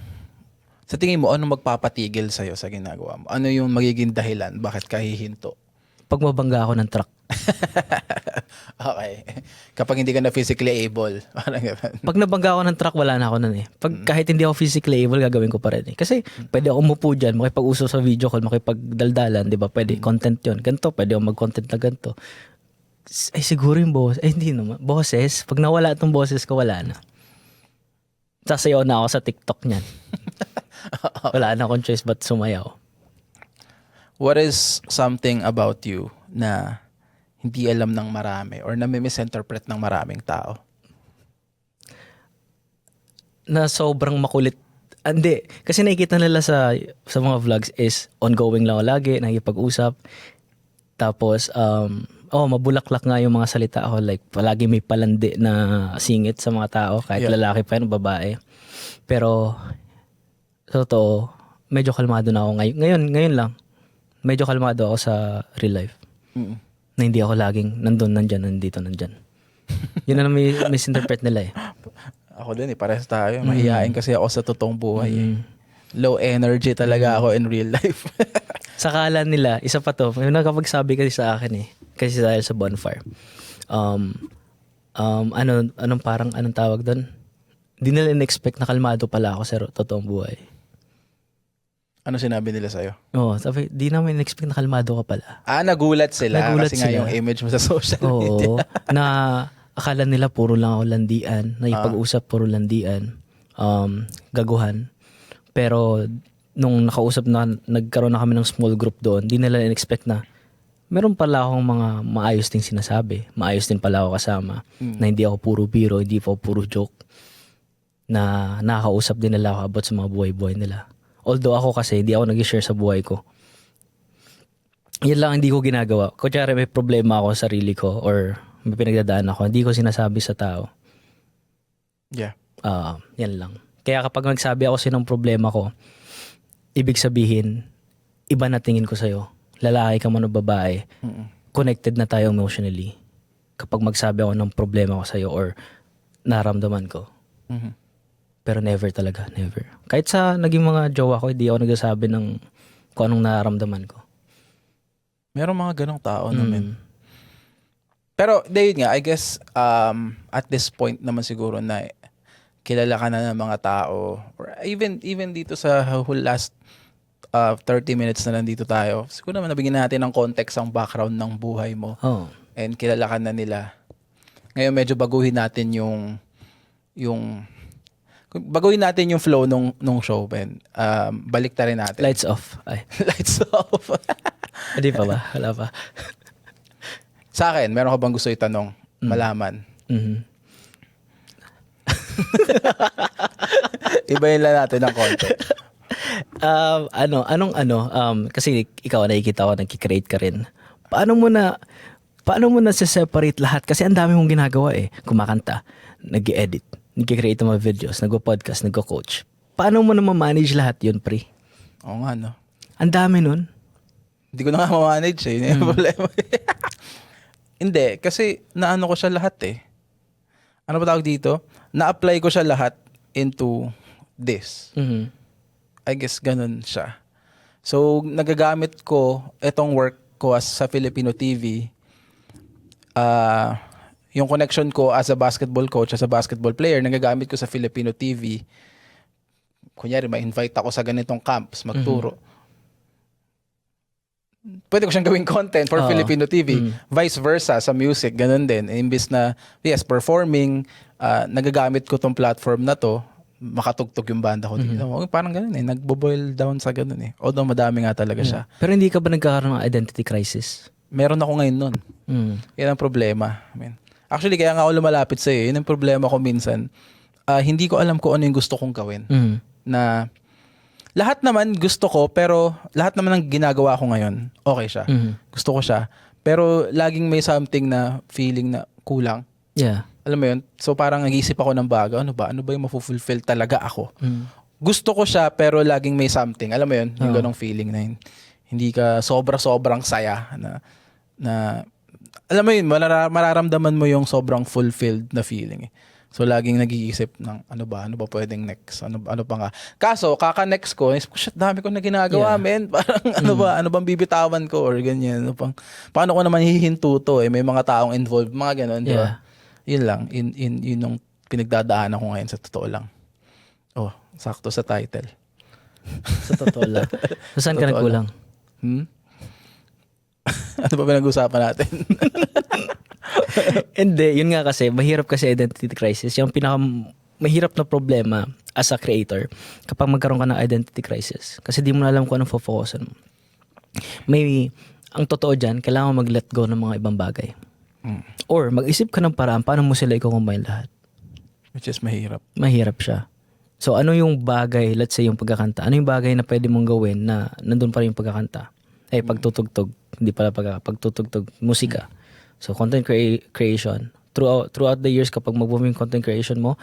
sa tingin mo, ano magpapatigil sa'yo sa ginagawa mo? Ano yung magiging dahilan? Bakit ka hihinto? Pag mabangga ako ng truck. Okay. Kapag hindi ka na physically able. Pag nabangga ako ng truck, wala na ako nun eh. Kahit hindi ako physically able, gagawin ko pa rin eh. Kasi pwede ako umupo dyan, makipag-uso sa video call, makipagdaldalan, di ba? Pwede, content yun. Ganito, pwede ako mag-content na ganito. Ay, siguro yung boss. Ay, hindi naman. Boses. Pag nawala itong boses ko, wala na. Sasayaw na ako sa TikTok niyan. Wala na akong choice but sumayaw. What is something about you na hindi alam ng marami or na misinterpret ng maraming tao? Na sobrang makulit. Hindi. Kasi nakikita nila sa mga vlogs is ongoing lang ako lagi, nakikipag-usap. Tapos, mabulaklak nga yung mga salita ako. Like, palagi may palandi na singit sa mga tao, kahit lalaki pa yun, babae. Pero, totoo, medyo kalmado na ako ngayon lang. Medyo kalmado ako sa real life. Na hindi ako laging nandyan. Yun na misinterpret nila eh. Ako din eh, parehas tayo. Mahihain kasi ako sa totoong buhay eh. Low energy talaga ako in real life. Sa kala nila, isa pa to, may nakapagsabi kasi sa akin eh. Kasi dahil sa bonfire. Anong tawag doon? Di nila in-expect na kalmado pala ako sa totoong buhay. Ano sinabi nila sa'yo? Sabi, di namin expect na kalmado ka pala. Nagulat sila Nagulat kasi nga sila. yung image mo sa social Oo, media. na akala nila puro lang ako landian, na ipag-usap puro landian, gaguhan. Pero nung nakausap na, nagkaroon na kami ng small group doon, di nila in-expect na meron pala akong mga maayos ding sinasabi. Maayos din pala ako kasama. Na hindi ako puro biro, hindi ako puro joke. Na nakakausap din nila ako about sa mga buhay-buhay nila. Although ako kasi, hindi ako nag-share sa buhay ko. Yan lang hindi ko ginagawa. Kunyari may problema ako sa sarili ko or may pinagdadaan ako, hindi ko sinasabi sa tao. Yeah. Yan lang. Kaya kapag nagsabi ako sinong problema ko, ibig sabihin, iba na tingin ko sa'yo. Lalaki ka man o babae, connected na tayo emotionally. Kapag magsabi ako ng problema ko sa'yo or naramdaman ko. Pero never talaga, never. Kahit sa naging mga jowa ko, hindi ako nagsasabi ng kung anong nararamdaman ko. Meron mga ganong tao naman. Pero, yun nga, I guess, at this point naman siguro na kilala ka na ng mga tao, or even dito sa whole last 30 minutes na nandito tayo, siguro naman nabigyan natin ng context ang background ng buhay mo. And kilala ka na nila. Ngayon medyo baguhin natin yung flow nung show, Ben. Balik ta rin natin. Lights off. Ay. Lights off. Hindi pa ba? Wala pa. Sa akin, meron ka bang gusto itanong? Malaman? Ibayin lang natin ng konti. Kasi ikaw nakikita ko, nagki-create ka rin. Paano mo na separate lahat? Kasi ang dami mong ginagawa eh. Kumakanta, nag-edit, nag-create ng mga videos, nag-podcast, nag-coach. Paano mo na ma-manage lahat yun, pre? Oo nga, no? Ang dami nun. Hindi ko na nga ma-manage eh. Yun yung problema. Hindi, kasi naano ko siya lahat eh. Ano ba tawag dito? Na-apply ko siya lahat into this. I guess ganun siya. So, nagagamit ko itong work ko as sa Filipino TV. Yung connection ko as a basketball coach, as a basketball player, nagagamit ko sa Filipino TV. Kunyari, ma-invite ako sa ganitong camps, magturo. Pwede ko siyang gawing content for Filipino TV. Vice versa, sa music, ganun din. Imbis na, yes, performing, nagagamit ko tong platform na to, makatugtog yung banda ko dito. Parang ganun eh, nagbo-boil down sa ganun eh. Although madami nga talaga siya. Pero hindi ka ba nagkakaroon ng identity crisis? Meron ako ngayon nun. Yan ang problema. Actually, kaya nga ako lumalapit sa'yo. Yun ang problema ko minsan. Hindi ko alam kung ano yung gusto kong gawin. Na lahat naman gusto ko, pero lahat naman ng ginagawa ko ngayon, okay siya. Gusto ko siya. Pero laging may something na feeling na kulang. Yeah. Alam mo yun? So parang nag-iisip ako ng bago. Ano ba yung mafulfill talaga ako? Gusto ko siya, pero laging may something. Alam mo yun? Yung ganong feeling na yun. Hindi ka sobrang saya na alam mo yun, mararamdaman mo yung sobrang fulfilled na feeling eh. So, laging nag-iisip ng ano ba pwedeng next? Ano pa nga? Kaso, kaka-next ko, shit, dami ko na ginagawa, men. Parang ano bang bibitawan ko or ganyan. Paano ko naman hihinto to eh? May mga taong involved, mga ganun, di ba? Yun lang. Yun yung pinagdadaanan ko ngayon sa totoo lang. Oh, sakto sa title. Sa totoo lang. So, saan ka nagkulang? Ano ba pinag-usapan natin? Hindi, yun nga kasi, mahirap kasi identity crisis. Yung mahirap na problema as a creator kapag magkaroon ka ng identity crisis. Kasi di mo na alam kung anong focusan mo. Ang totoo dyan, kailangan mag-let go ng mga ibang bagay. Or mag-isip ka ng paraan paano mo sila i-combine lahat. Which is mahirap. Mahirap siya. So ano yung bagay, let's say yung pagkakanta, ano yung bagay na pwede mong gawin na nandun pa rin yung pagkakanta? Pagtutugtog, hindi pala pagtutugtog, musika. So content creation, throughout the years kapag mag-boom yung content creation mo,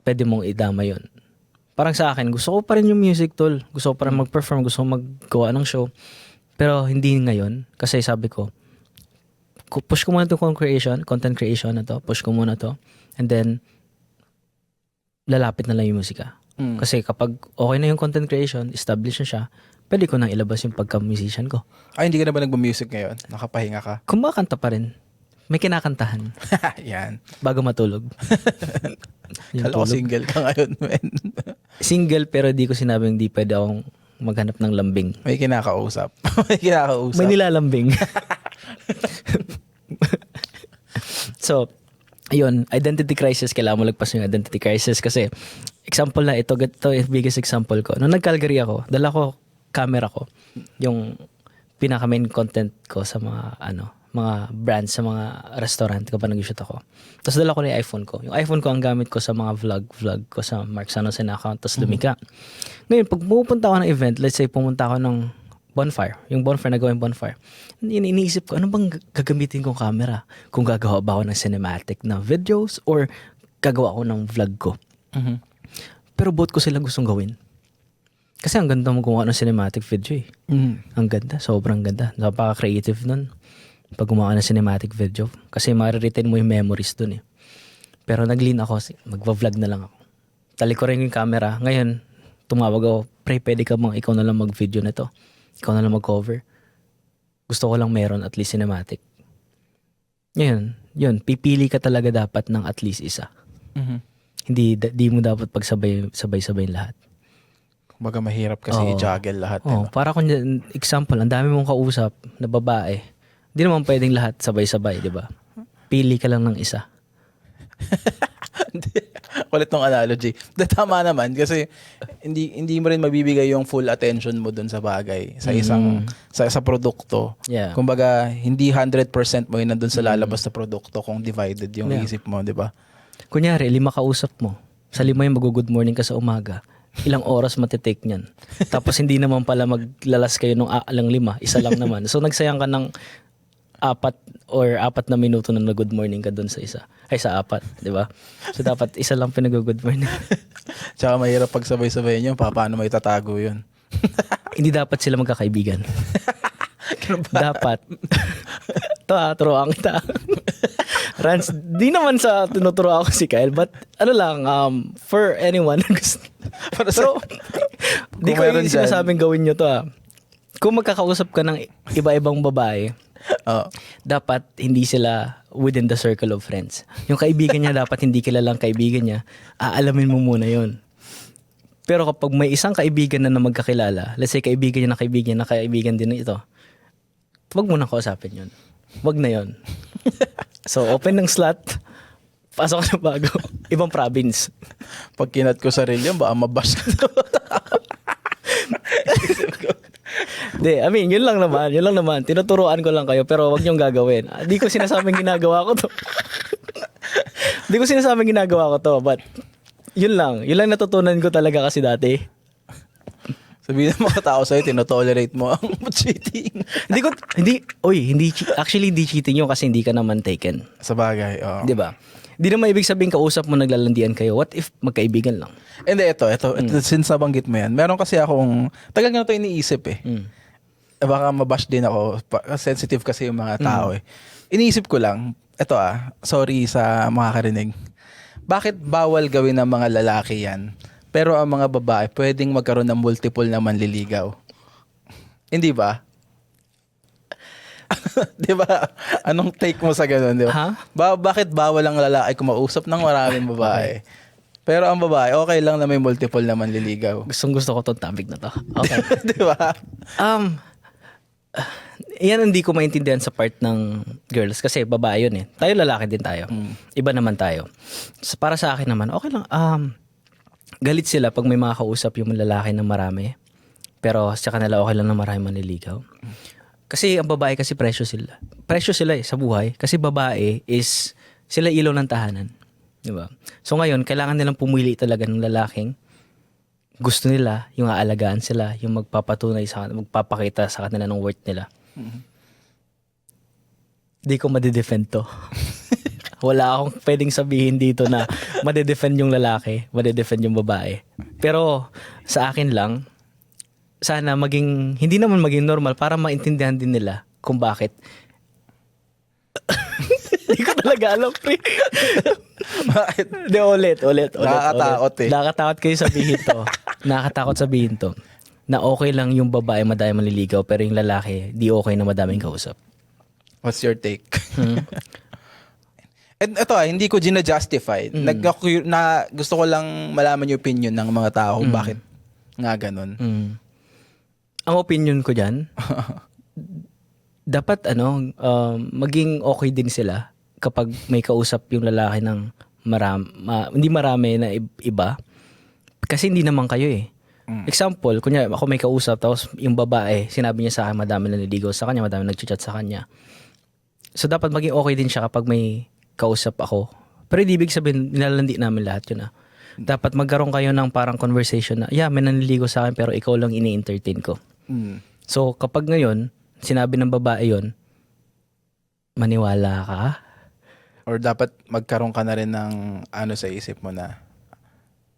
pwede mong idama yun. Parang sa akin, gusto ko pa rin yung music tol. Gusto ko pa rin mag-perform, gusto ko maggawa ng show. Pero hindi ngayon, kasi sabi ko, push ko muna itong content creation na to, push ko muna to, and then, lalapit na lang yung musika. Kasi kapag okay na yung content creation, established na siya, pwede ko nang ilabas yung pagka-musician ko. Ay, hindi ka na ba nagba-music ngayon? Nakapahinga ka? Kumakanta pa rin. May kinakantahan. Yan. Bago matulog. Kala ko single ka ngayon, man. Single pero di ko sinabing di pwede akong maghanap ng lambing. May kinakausap. May kinakausap. May nilalambing. So, yun, identity crisis, kailangan mo lagpas yung identity crisis kasi example na ito yung biggest example ko. Nung nag-Calgary ako, dala ko camera ko, yung pinaka main content ko sa mga brands, sa mga restaurant kapag nag-shoot ako. Tapos dala ko na yung iPhone ko. Yung iPhone ko ang gamit ko sa mga vlog ko sa Mark Sanosen na account, tapos lumika. Ngayon, pag pupunta ako ng event, let's say pumunta ako ng bonfire, yung bonfire, nagawa yung bonfire, iniisip ko, ano bang gagamitin kong camera? Kung gagawa ba ako ng cinematic na videos or gagawa ako ng vlog ko. Mhm. Pero both ko sila gustong gawin. Kasi ang ganda mo gumawa ng cinematic video eh. Mhm. Ang ganda, sobrang ganda. Napaka-creative nun. Pag gumawa ng cinematic video. Kasi ma-retain mo yung memories dun eh. Pero nag-lean ako, magva-vlog na lang ako. Tali ko rin yung camera. Ngayon, tumawag ako, pre, pwede ka bang ikaw na lang mag-video na to? Ikaw na lang mag-cover? Gusto ko lang meron at least cinematic. Ngayon, yun, pipili ka talaga dapat ng at least isa. Mhm. Hindi mo dapat sabay-sabay lahat. Kumbaga mahirap kasi Oo. i-juggle lahat. Oh, para kung example, ang dami mong kausap na babae. Hindi naman pwedeng lahat sabay-sabay, di ba? Pili ka lang ng isa. Kulit ng analogy. Tama naman kasi hindi mo rin mabibigay yung full attention mo dun sa bagay, sa isang sa produkto. Yeah. Kumbaga, hindi 100% mo yun nandun sa lalabas na produkto kung divided yung Yeah. isip mo, di ba? Kunyari, 5 kausap mo. Sa 5 yung mag-good morning ka sa umaga. Ilang oras matitake niyan. Tapos hindi naman pala maglalas kayo nung alang 5. Isa lang naman. So nagsayang ka ng 4 na minuto na good morning ka dun sa isa. Ay, sa 4. Di ba? So dapat isa lang pinag-good morning. Tsaka mahirap pag sabay-sabay nyo, paano may tatago yun? Hindi dapat sila magkakaibigan. Dapat. Turuan kita. Rans, di naman sa tinuturo ako si Kyle, but ano lang, for anyone na gusto. So, di ko meron yung sinasabing gawin nyo to Kung magkakausap ka ng iba-ibang babae, Oh. dapat hindi sila within the circle of friends. Yung kaibigan niya dapat hindi kilalang kaibigan niya, aalamin mo muna yon. Pero kapag may isang kaibigan na magkakilala, let's say kaibigan niya na kaibigan din ito, wag mo nang kausapin yun. Wag na yon. So, open ng slot, pasok ka na bago. Ibang province. Pag kinat ko sarili yun, baka mabash ka to. Di, I mean, yun lang naman. Tinuturuan ko lang kayo, pero wag niyong gagawin. Di ko sinasabing ginagawa ko to. But, yun lang natutunan ko talaga kasi dati. Sabihin ng mga tao sa'yo, tinotolerate mo ang cheating. Actually, hindi cheating yun kasi hindi ka naman taken. Sa bagay, oo. Di ba? Di naman ibig sabihin kausap mo naglalandian kayo. What if magkaibigan lang? Hindi, ito, since nabanggit mo yan, meron kasi akong, tagal nga ito iniisip eh. Baka mabash din ako, sensitive kasi yung mga tao eh. Iniisip ko lang, ito sorry sa makakarinig. Bakit bawal gawin ng mga lalaki yan? Pero ang mga babae, pwedeng magkaroon ng multiple na manliligaw. Hindi ba? Di ba? Anong take mo sa ganun, di ba? Bakit bawal ang lalaki kumausap ng maraming babae? Pero ang babae, okay lang na may multiple na manliligaw. Gusto ko tong topic na to. Okay. Di ba? Yan hindi ko maintindihan sa part ng girls kasi babae yun eh. Tayo lalaki din tayo. Iba naman tayo. So, para sa akin naman, okay lang. Galit sila pag may mga kausap yung lalaki ng marami. Pero sa kanila okay lang na marami manliligaw. Kasi ang babae kasi presyo sila. Presyo sila sa buhay. Kasi babae is sila ilaw ng tahanan. Diba? So ngayon, kailangan nilang pumili talaga ng lalaking gusto nila, yung aalagaan sila, yung magpapatunay magpapakita sa kanila ng worth nila. Di ko madidefend to. Wala akong pwedeng sabihin dito na madidefend yung lalaki, madidefend yung babae. Pero sa akin lang, sana hindi naman maging normal para maintindihan din nila kung bakit. Hindi ko talaga alam, pre. Bakit? Di, ulit. Nakakatakot eh. Nakakatakot kayo sabihin to. Nakakatakot sabihin to. Na okay lang yung babae madami manliligaw pero yung lalaki di okay na madaming kausap. What's your take? And ito hindi ko gina-justify. Gusto ko lang malaman yung opinion ng mga tao kung bakit nga ganun. ang opinion ko dyan, dapat maging okay din sila kapag may kausap yung lalaki ng hindi marami na iba. Kasi hindi naman kayo eh. Example, kunya ako may kausap tapos yung babae, sinabi niya sa akin madami na naliligaw sa kanya, madami nagchat sa kanya. So dapat maging okay din siya kapag may kausap ako. Pero hindi ibig sabihin nilalandi namin lahat yun ah. Dapat magkaroon kayo ng parang conversation na, yeah, may nanliligaw sa akin pero ikaw lang ini-entertain ko. So kapag ngayon, sinabi ng babae yun, maniwala ka? Or dapat magkaroon ka na rin ng sa isip mo na,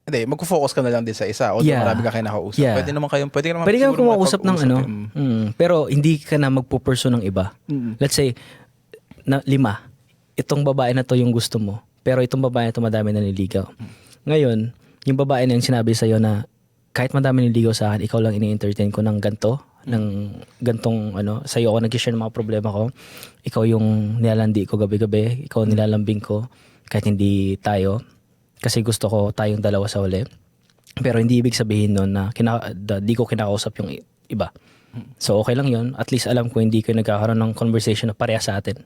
hindi, mag-focus ka na lang din sa isa. Although marami ka kinakausap. Yeah. Pwede naman kayong kumausap ng pero hindi ka na magpupursue ng iba. Let's say, 5, itong babae na to yung gusto mo. Pero itong babae na to madami na nililigaw. Ngayon, yung babae na yung sinabi sa'yo na kahit madami nililigaw sa akin, ikaw lang ini-entertain ko ng ganito, ng gantong sa'yo ako nag-share ng mga problema ko. Ikaw yung nilalandi ko gabi-gabi, ikaw nilalambing ko kahit hindi tayo. Kasi gusto ko tayong dalawa sa uli. Pero hindi ibig sabihin nun na di ko kinakausap yung iba. So okay lang yun. At least alam ko hindi kayo nagkakaroon ng conversation na pareha sa atin.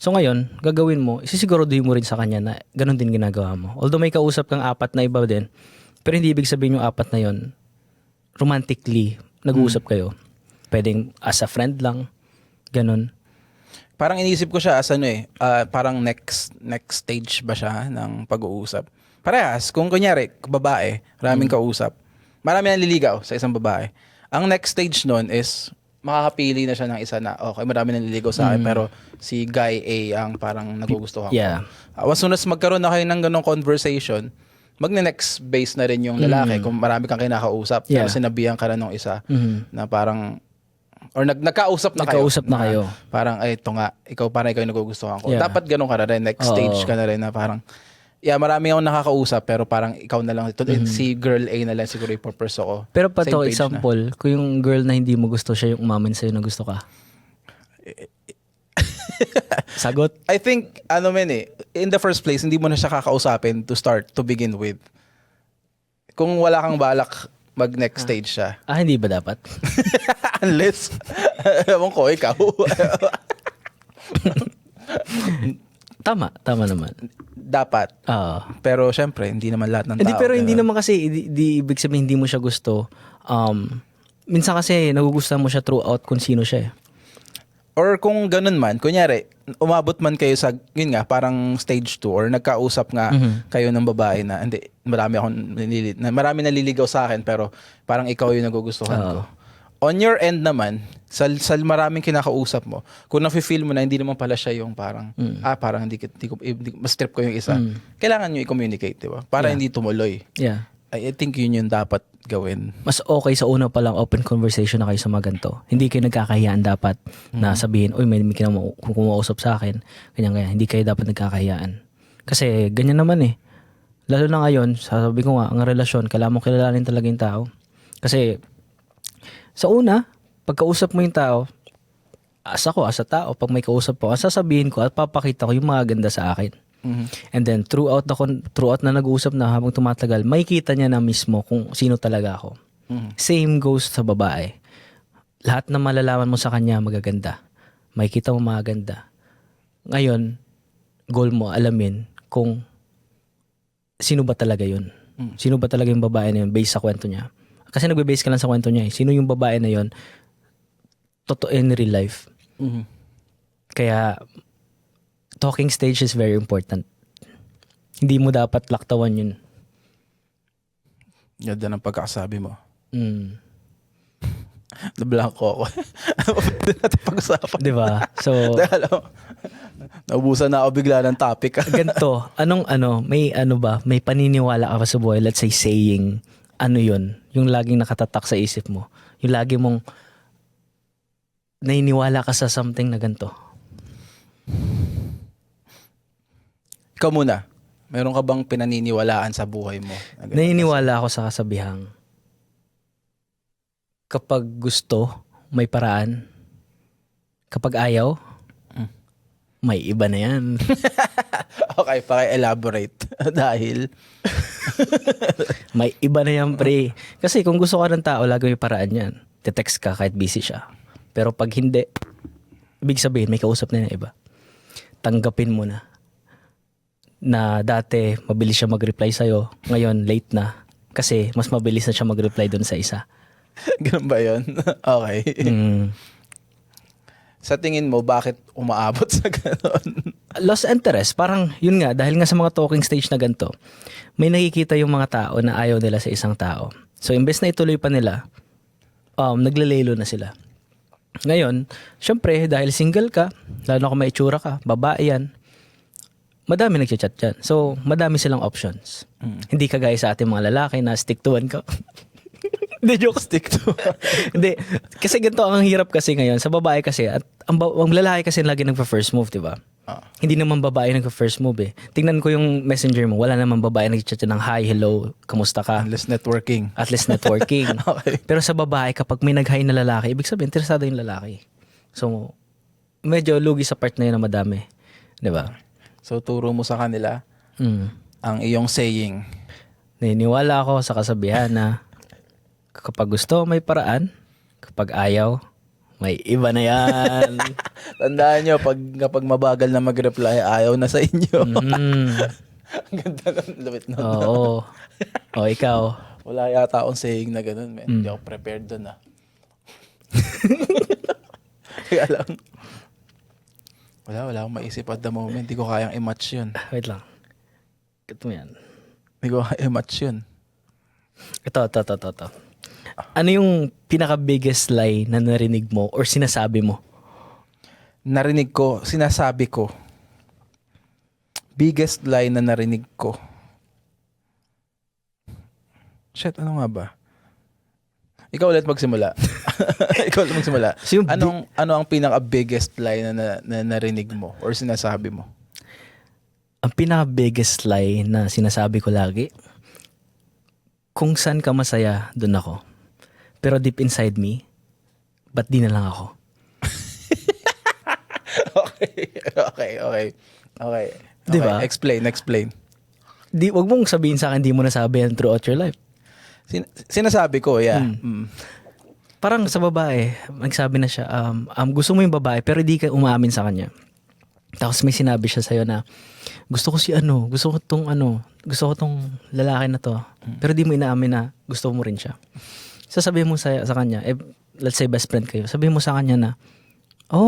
So ngayon, gagawin mo, isisiguraduhin mo rin sa kanya na ganun din ginagawa mo. Although may kausap kang 4 na iba din, pero hindi ibig sabihin yung 4 na yun, romantically, nag-uusap kayo. Pwedeng as a friend lang, ganun. Parang inisip ko siya as parang next stage ba siya ng pag-uusap. Parehas, kung kunyari, babae, maraming kausap, marami nang liligaw sa isang babae. Ang next stage nun is, makakapili na siya ng isa na, okay, marami nang liligaw sa akin, pero si guy A ang parang nagugustuhan ko. Yeah. As soon as magkaroon na kayo ng ganong conversation, magne-next base na rin yung lalaki kung marami kang kinakausap. Pero sinabihan ka na nung isa na parang, or nagkausap na kayo. Nagkausap na kayo. Parang, ay, ito nga, ikaw yung nagugustuhan ko. Yeah. Dapat ganun ka na rin. Next stage ka na rin na parang, marami akong nakakausap pero parang ikaw na lang. Ito, si girl A na lang siguro yung purpose ko. Pero pa to, example, kung yung girl na hindi mo gusto siya yung umamin sa'yo na gusto ka. Sagot? I think, in the first place, hindi mo na siya kakausapin to begin with. Kung wala kang balak mag-next stage siya. Hindi ba dapat? Unless, ewan ko, ikaw. Tama naman. Dapat. Pero syempre, hindi naman lahat ng tao. Pero hindi naman kasi, di ibig sabihin hindi mo siya gusto. Minsan kasi nagugustuhan mo siya throughout kung sino siya eh. Or kung ganun man, kunyari, umabot man kayo sa, yun nga, parang stage 2 or nagkausap nga kayo ng babae na, hindi, marami naliligaw sa akin pero parang ikaw yung nagugustuhan ko. On your end naman, sa maraming kinakausap mo, kung nafe-feel mo na hindi naman pala siya yung parang, parang hindi mas trip ko yung isa, kailangan nyo i-communicate, di ba? Para hindi tumuloy. Yeah. I think yun yung dapat gawin. Mas okay sa una pa lang open conversation na kayo sa mga ganito. Hindi kayo nagkakahiyaan dapat na sabihin, uy, may kumausap sa akin. Ganyan. Hindi kayo dapat nagkakahiyaan. Kasi ganyan naman eh. Lalo na ngayon, sabi ko nga, ang relasyon, kailangan mo kilalanin talaga yung tao. Kasi sa una, pagkausap mo yung tao, as a tao, pag may kausap po, sasabihin ko at papakita ko yung mga ganda sa akin. And then throughout na nag-uusap na habang tumatagal, makikita niya na mismo kung sino talaga ako. Same goes sa babae. Lahat na malalaman mo sa kanya magaganda. Makikita mo magaganda. Ngayon, goal mo alamin kung sino ba talaga yun. Sino ba talaga yung babae na yun based sa kwento niya. Kasi nagbe-base ka lang sa kwento niya eh. Sino yung babae na yun totoo in real life. Kaya talking stage is very important. Hindi mo dapat laktawan yun. Ganda ng pagkakasabi mo. Nablanko ako. Pwede natin pag-usapan. Diba? So, naubusan na ako bigla ng topic. Ganito, may paniniwala ka pa sa buhay, let's say saying, yun, yung laging nakatatak sa isip mo. Yung lagi mong naniniwala ka sa something na ganito. Ikaw muna, meron ka bang pinaniniwalaan sa buhay mo? Naniniwala ako sa kasabihang, kapag gusto, may paraan. Kapag ayaw, may iba na yan. Okay, paki-elaborate. Dahil? May iba na yan, pre. Kasi kung gusto ka ng tao, lagi may paraan yan. te-text ka kahit busy siya. Pero pag hindi, ibig sabihin, may kausap na yung iba. Tanggapin mo na dati mabilis siya mag-reply sa'yo, ngayon late na. Kasi mas mabilis na siya mag-reply dun sa isa. Ganun ba yun? Okay. Sa tingin mo, bakit umaabot sa ganon? Lost interest, parang yun nga, dahil nga sa mga talking stage na ganito, may nakikita yung mga tao na ayaw nila sa isang tao. So, imbes na ituloy pa nila, naglalelo na sila. Ngayon, syempre, dahil single ka, lalo na kung may itsura ka, babae yan, madami nagchat-chat dyan. So, madami silang options. Hindi kagaya sa ating mga lalaki na stick to one ka. Hindi, joke. Stick to. Hindi. Kasi ganito ang hirap kasi ngayon. Sa babae kasi, at ang lalaki kasi lagi nagpa-first move, di ba? Hindi naman babae nagpa-first move eh. Tingnan ko yung messenger mo, wala naman babae nag-chat ng hi, hello, kamusta ka? Unless networking. At least networking. Okay. Pero sa babae, kapag may nag-hi na lalaki, ibig sabihin, interesado yung lalaki. So, medyo lugi sa part na yun na madami. Di ba? So, turo mo sa kanila ang iyong saying. Naniniwala ako sa kasabihan na kapag gusto, may paraan. Kapag ayaw, may iba na yan. Tandaan nyo, kapag mabagal na mag-reply, ayaw na sa inyo. Ang ganda nun, lupit nun. Oo. O, ikaw. Wala yata akong saying na ganun, man. Hindi ako prepared dun, Kaya lang. Wala akong maisip at the moment. Hindi ko kayang i-match yun. Wait lang. Ito mo yan. Hindi ko kayang i-match yun. Ito. Ano yung pinaka-biggest lie na narinig mo or sinasabi mo? Narinig ko, sinasabi ko. Biggest lie na narinig ko. Shit, ano nga ba? Ikaw ulit magsimula. Ikaw ulit magsimula. So ano ang pinaka-biggest lie na narinig mo or sinasabi mo? Ang pinaka-biggest lie na sinasabi ko lagi, kung saan ka masaya, dun ako. Pero deep inside me, ba't di na lang ako? Okay. Diba? Explain. Wag mong sabihin sa akin, di mo nasabi yan throughout your life. Sinasabi ko, yeah. Parang sa babae, nagsabi na siya, gusto mo yung babae, pero di ka umaamin sa kanya. Tapos may sinabi siya sa'yo na, gusto ko tong lalaki na to. Pero di mo inaamin na gusto mo rin siya. Sasabihin mo sa kanya, let's say best friend kayo, sabihin mo sa kanya na,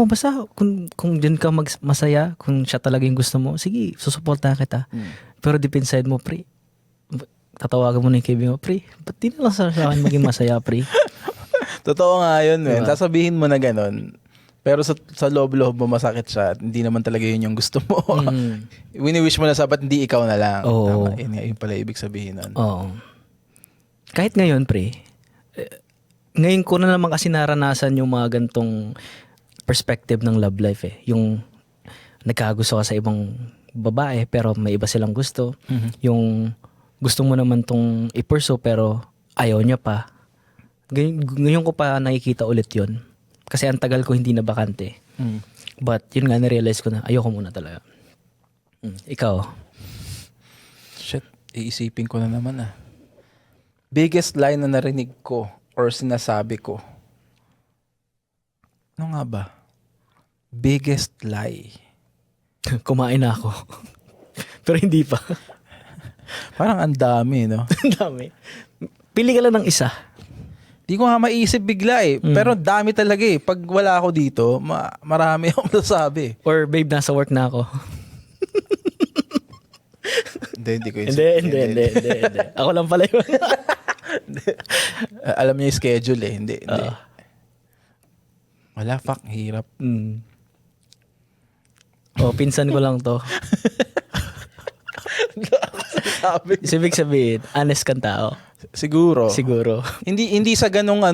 basta kung dyan ka masaya, kung siya talaga yung gusto mo, sige, susuportahan kita. Pero deep inside mo, pre, tatawagan mo na yung kaibigan mo, pre, ba't di na lang sa akin maging masaya, pre? Totoo nga yun, man. Diba? Sasabihin mo na ganun. Pero sa loob-loob mo masakit siya. Hindi naman talaga yun yung gusto mo. Wini-wish mo na sapat hindi ikaw na lang. Oo. Tama. Yun pala ibig sabihin nun. Oo. Kahit ngayon, pre, ngayon ko na naman kasi naranasan yung mga gantong perspective ng love life eh. Yung nagkagusto ka sa ibang babae pero may iba silang gusto. Yung gusto mo naman tong i-pursue pero ayaw niya pa. Ngayon ko pa nakikita ulit yun. Kasi ang tagal ko hindi na bakante. But yun nga, na-realize ko na ayoko muna talaga. Ikaw? Shit, iisipin ko na naman Biggest lie na narinig ko or sinasabi ko. Ano nga ba? Biggest lie. Kumain na ako. Pero hindi pa. Parang ang dami, no? Ang dami. Pili ka lang ng isa. Di ko nga maisip bigla Pero dami talaga Pag wala ako dito, marami akong nasabi. Or babe, nasa work na ako. Hindi ko isip. Hindi. Ako lang pala yun. Alam niya yung schedule Hindi. Wala, fuck. Hirap. Pinsan ko lang to. Ibig sabihin, honest kang tao. Siguro. Hindi sa ganong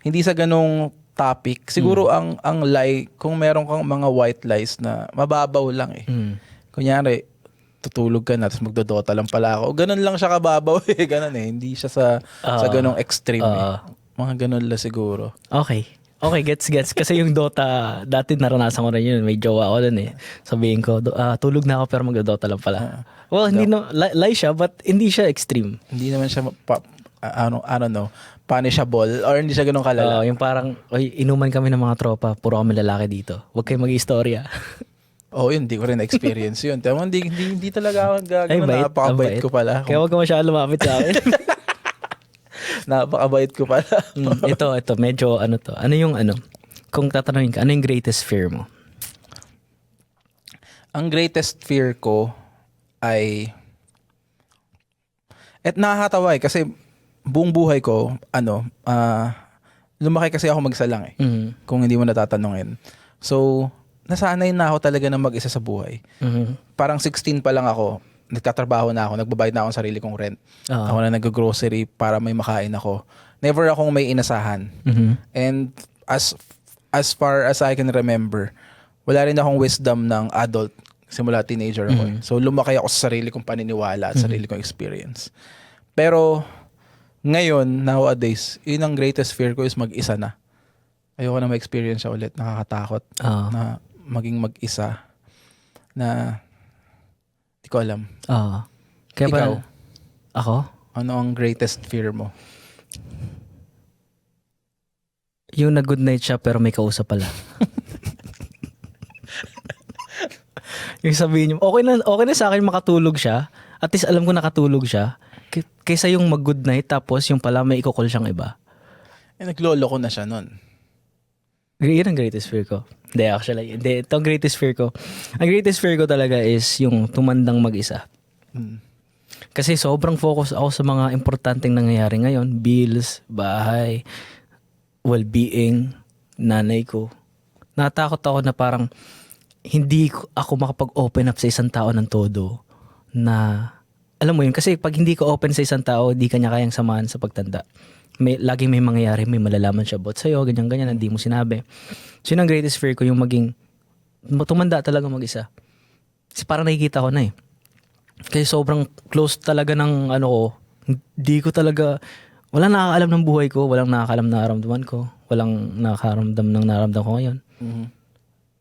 hindi sa ganong topic. Siguro ang lie, kung meron kang mga white lies na mababaw lang Kunyari, tutulog ka na tapos magdodota lang pala ako. O ganun lang siya kababaw Ganun Hindi siya sa ganong extreme Mga ganun lang siguro. Okay, gets. Kasi yung Dota, dati naranasan ko rin yun. May jowa ko dun Sabihin ko, tulog na ako pero magdodota lang pala. Well, hindi lie siya, but hindi siya extreme. Hindi naman siya I don't know, punishable or hindi siya ganun kalala. Yung parang, oy, inuman kami ng mga tropa, puro kami lalaki dito. Huwag kayong mag-istorya. Yun, hindi ko rin na-experience yun. Pero hindi talaga ako gagawin. bait, Napakabait ko pala. Kaya huwag ka masyado lumapit sa akin. Napakabait ko pala. Ito, medyo ano to. Ano yung kung tatanungin ka, ano yung greatest fear mo? Ang greatest fear ko ay nakakatawa kasi buong buhay ko, lumaki kasi ako mag-isa lang eh. Mm-hmm. Kung hindi mo natatanungin. So, nasanay na ako talaga na mag-isa sa buhay. Mm-hmm. Parang 16 pa lang ako, nagtatrabaho na ako, nagbabayad na ako ng sarili kong rent. Ako na nag-grocery para may makain ako. Never akong may inasahan. Mm-hmm. And as far as I can remember, wala rin akong wisdom ng adult simula teenager ako. Mm-hmm. So lumaki ako sa sarili kong paniniwala at sarili kong experience. Pero ngayon, nowadays, yun ang greatest fear ko is mag-isa na. Ayoko na ma-experience siya ulit. Nakakatakot na maging mag-isa na di ko alam. Kaya Ikaw? Ako? Ano ang greatest fear mo? Yung na good night siya pero may kausap pala. Yung sabihin niyo, okay na sa akin makatulog siya. At least alam ko nakatulog siya. Kaysa yung mag-good night tapos yung pala may i-call siyang iba. Naglolo ko na siya nun. Yun ang greatest fear ko. Ito ang greatest fear ko. Ang greatest fear ko talaga is yung tumandang mag-isa. Kasi sobrang focus ako sa mga importanteng nangyayari ngayon. Bills, bahay, well-being, nanay ko. Natakot ako na parang hindi ako makapag-open up sa isang tao ng todo na, alam mo yun, kasi pag hindi ko open sa isang tao, di kanya kayang samahan sa pagtanda. Laging may mangyayari, may malalaman siya about sa'yo, ganyan-ganyan, hindi mo sinabi. So yun ang greatest fear ko, yung maging, tumanda talaga mag-isa. Kasi parang nakikita ko na eh. Kasi sobrang close talaga ng hindi ko talaga, walang nakakaalam ng buhay ko, walang nakakaalam na nararamdaman ko, walang nakakaramdam ng nararamdaman ko ngayon. Mm-hmm.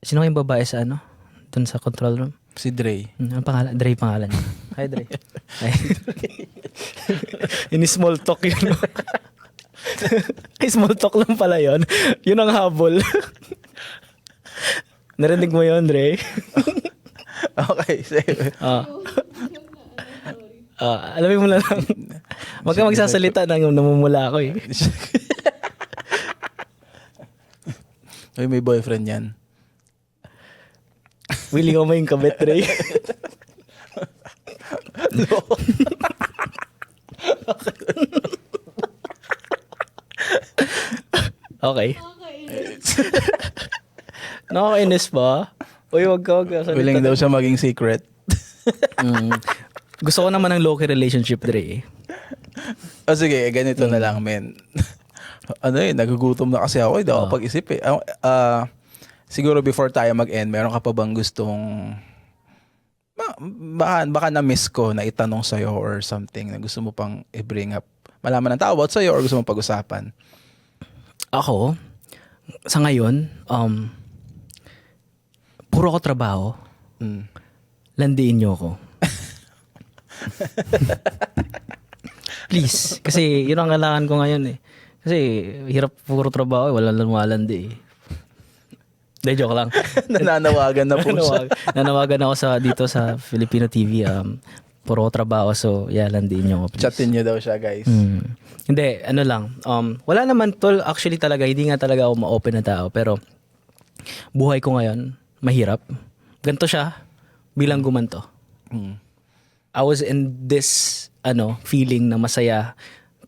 Sino yung babae sa dun sa control room? Si Dre. Ang pangalan? Dre pangalan niya. Hi, Dre. Ini small talk yun. Small talk lang pala yun. Yun ang habol. Narinig mo yun, Dre? Okay, sige. Alamin mo na lang. Huwag ka magsasalita na namumula ako eh. Ay, may boyfriend yan. Willing ko mo yung kabit, Dre. No. Okay. Nakakainis ba? Uy, wag ka. Willing daw siya maging secret. Gusto ko naman ng low-key relationship, Dre. Sige, ganito na lang, men. Nagugutom na kasi ako. Hindi ako pag-isip eh. Siguro before tayo mag-end, meron ka pa bang gustong baka na-miss ko na itanong sa'yo or something na gusto mo pang i-bring up? Malaman ng tao about sa'yo or gusto mo pag-usapan? Ako, sa ngayon, puro ko trabaho. Landiin niyo ako. Please. Kasi yun ang kailangan ko ngayon eh. Kasi hirap puro trabaho eh. Walang lumalandi eh. Hindi, joke lang. Nananawagan na po siya. Nanawagan ako dito sa Filipino TV. Puro trabaho. So, landiin niyo ako, please. Chatin niyo daw siya, guys. Hindi, lang. Wala naman tol. Actually talaga, hindi nga talaga ako ma-open na tao. Pero, buhay ko ngayon, mahirap. Ganto siya, bilang gumanto. I was in this, feeling na masaya.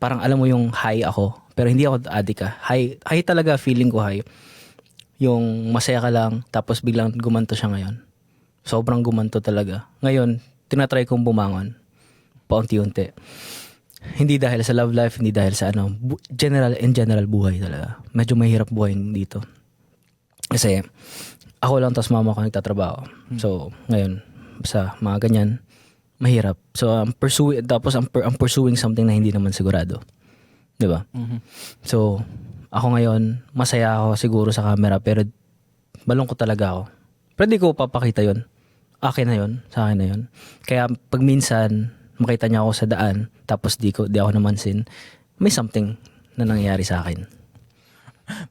Parang alam mo yung high ako. Pero hindi ako addict ka. High talaga, feeling ko high. Yung masaya ka lang, tapos biglang gumanto siya ngayon. Sobrang gumanto talaga. Ngayon, tinatry kong bumangon. Paunti-unti. Hindi dahil sa love life, hindi dahil sa in general buhay talaga. Medyo mahirap buhay dito. Kasi, ako lang tapos mama ko nagtatrabaho. So, ngayon, sa mga ganyan, mahirap. So, I'm pursuing something na hindi naman sigurado. Diba? So, ako ngayon, masaya ako siguro sa camera, pero balungkot talaga ako. Pero di ko papakita yun. Akin na yun, sa akin na yun. Kaya pag minsan, makita niya ako sa daan, tapos di ako namansin, may something na nangyayari sa akin.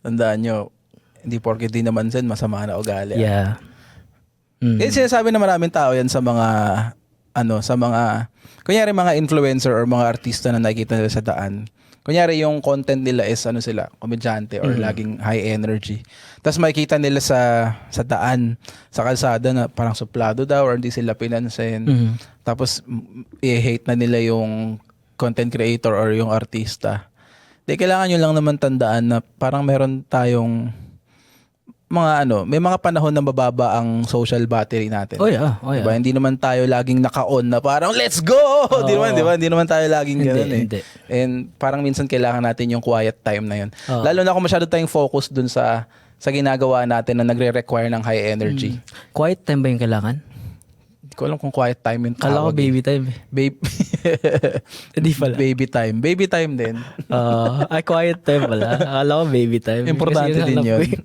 Tandaan nyo, hindi porke di naman sin, masama na ugali. Yeah. Kasi sinasabi na maraming tao yan sa mga, kunyari mga influencer or mga artista na nakikita nila sa daan. Kunyari yung content nila is sila, komedyante or laging high energy. Tapos makikita nila sa daan, sa kalsada na parang suplado daw or hindi sila pinansin. Tapos i-hate na nila yung content creator or yung artista. Di kailangan nyo lang naman tandaan na parang meron tayong may mga panahon na mababa ang social battery natin. Oh yeah. Diba? Hindi naman tayo laging naka-on na parang let's go! Di ba? Hindi naman tayo laging gano'n Hindi. And parang minsan kailangan natin yung quiet time na yun. Lalo na kung masyado tayong focus dun sa ginagawa natin na nagre-require ng high energy. Quiet time ba yung kailangan? Hindi ko alam kung quiet time yung Kala ko tawag. baby time. Hindi pala. Baby time. Baby time din. Quiet time pala. Akala ko baby time. Importante Kasi din hanap yun. ko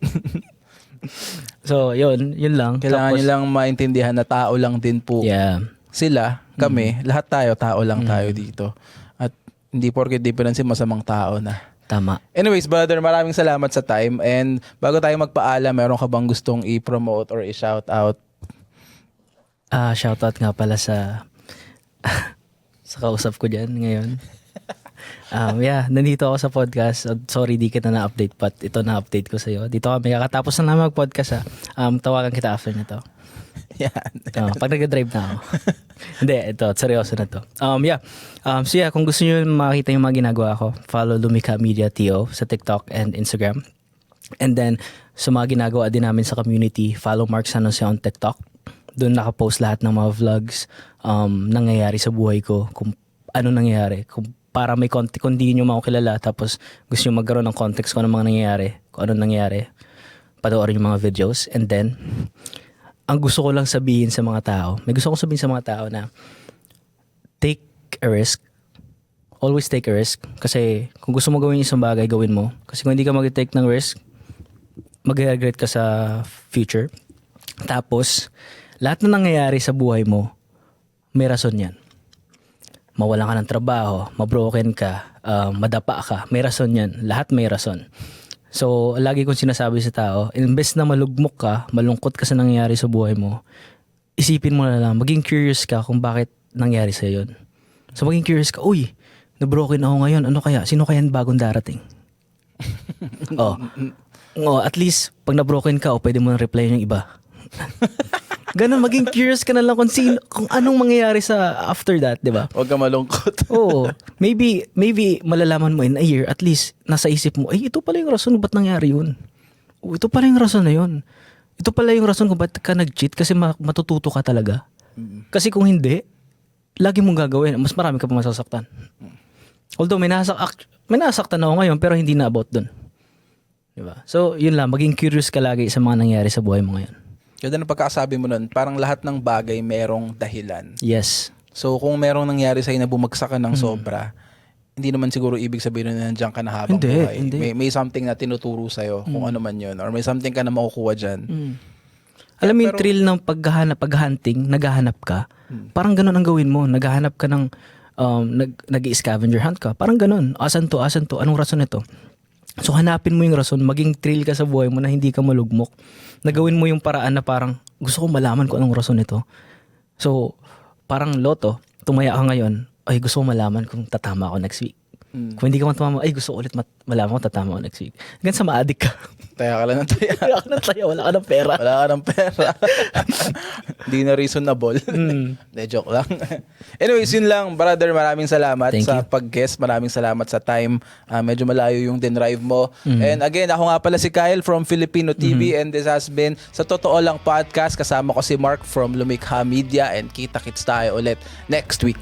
So, yun lang. Kailangan Tapos, nyo lang maintindihan na tao lang din po. Yeah. Sila, kami, lahat tayo, tao lang tayo dito. At hindi porke difference masamang tao na. Tama. Anyways, brother, maraming salamat sa time. And bago tayo magpaalam, meron ka bang gustong i-promote or i-shout out? Shoutout nga pala sa sa kausap ko dyan ngayon. Nandito ako sa podcast. Sorry, di kita na-update, but ito na-update ko sa'yo. Dito kami, kakatapos na naman mag-podcast tawagan kita after nito. Yan. Pag nag-drive na ako. Hindi, ito, seryoso na to. Kung gusto nyo makita yung mga ginagawa ko, follow Lumikha Media TO sa TikTok and Instagram. And then, sa mga ginagawa din namin sa community, follow Mark San Jose on TikTok. Doon nakapost lahat ng mga vlogs nangyayari sa buhay ko, kung ano nangyayari, para may context, kung di nyo makakilala, tapos gusto nyo magkaroon ng context kung ano mga nangyayari, kung ano nangyayari, panoorin yung mga videos. And then, ang gusto ko lang sabihin sa mga tao, may gusto kong sabihin sa mga tao na take a risk. Always take a risk. Kasi kung gusto mo gawin yung isang bagay, gawin mo. Kasi kung hindi ka mag-take ng risk, mag-regret ka sa future. Tapos, lahat na nangyayari sa buhay mo, may rason yan. Mawalan ka ng trabaho, mabroken ka, madapa ka, may rason yan. Lahat may rason. So, lagi kong sinasabi sa tao, imbes na malugmok ka, malungkot ka sa nangyayari sa buhay mo, isipin mo na lang, maging curious ka kung bakit nangyari sa yun. So, maging curious ka, uy, nabroken ako ngayon, ano kaya? Sino kaya bagong darating? At least, pag nabroken ka, pwede mo na reply yung iba. Ganun, maging curious ka na lang kung anong mangyayari sa after that, di ba? Huwag ka malungkot. Oo. Maybe malalaman mo in a year, at least nasa isip mo, ito pala yung rason kung ba't nangyari yun. Ito pala yung rason na yun. Ito pala yung rason kung ba't ka nag-cheat kasi matututo ka talaga. Kasi kung hindi, lagi mong gagawin, mas marami ka pa masasaktan. Although may nasaktan ako ngayon pero hindi na about dun. Diba? So, yun lang, maging curious ka lagi sa mga nangyari sa buhay mo ngayon. Ganda ng pagkakasabi mo nun, parang lahat ng bagay merong dahilan. Yes. So kung merong nangyari sa'yo na bumagsak ka ng sobra, hindi naman siguro ibig sabihin na nandiyan ka na habang buhay. Hindi. May something na tinuturo sa'yo kung ano man yun. Or may something ka na makukuha dyan. Alam mo yung thrill ng pag-hunting, naghahanap ka, parang ganun ang gawin mo. Naghahanap ka ng, nag-scavenger hunt ka. Parang ganun. Asan to? Anong rason nito? So hanapin mo yung rason, maging thrill ka sa buhay mo na hindi ka malugmok. Nagawin mo yung paraan na parang gusto ko malaman kung anong rason nito. So parang loto, tumaya ka ngayon, ay gusto ko malaman kung tatama ako next week. Kung hindi ka matama, ay gusto ko ulit malaman kung tatama ako next week. Hanggang sa ma-addict ka. Taya ka lang ng taya. Taya ka ng taya, wala ka ng pera. Wala ka ng pera. Hindi na reasonable. De, joke lang. Anyways, yun lang. Brother, maraming salamat sa pag-guest. Maraming salamat sa time. Medyo malayo yung dinrive mo. And again, ako nga pala si Kyle from Filipino TV and this has been Sa Totoo Lang Podcast. Kasama ko si Mark from Lumikha Media and kita-kits tayo ulit next week.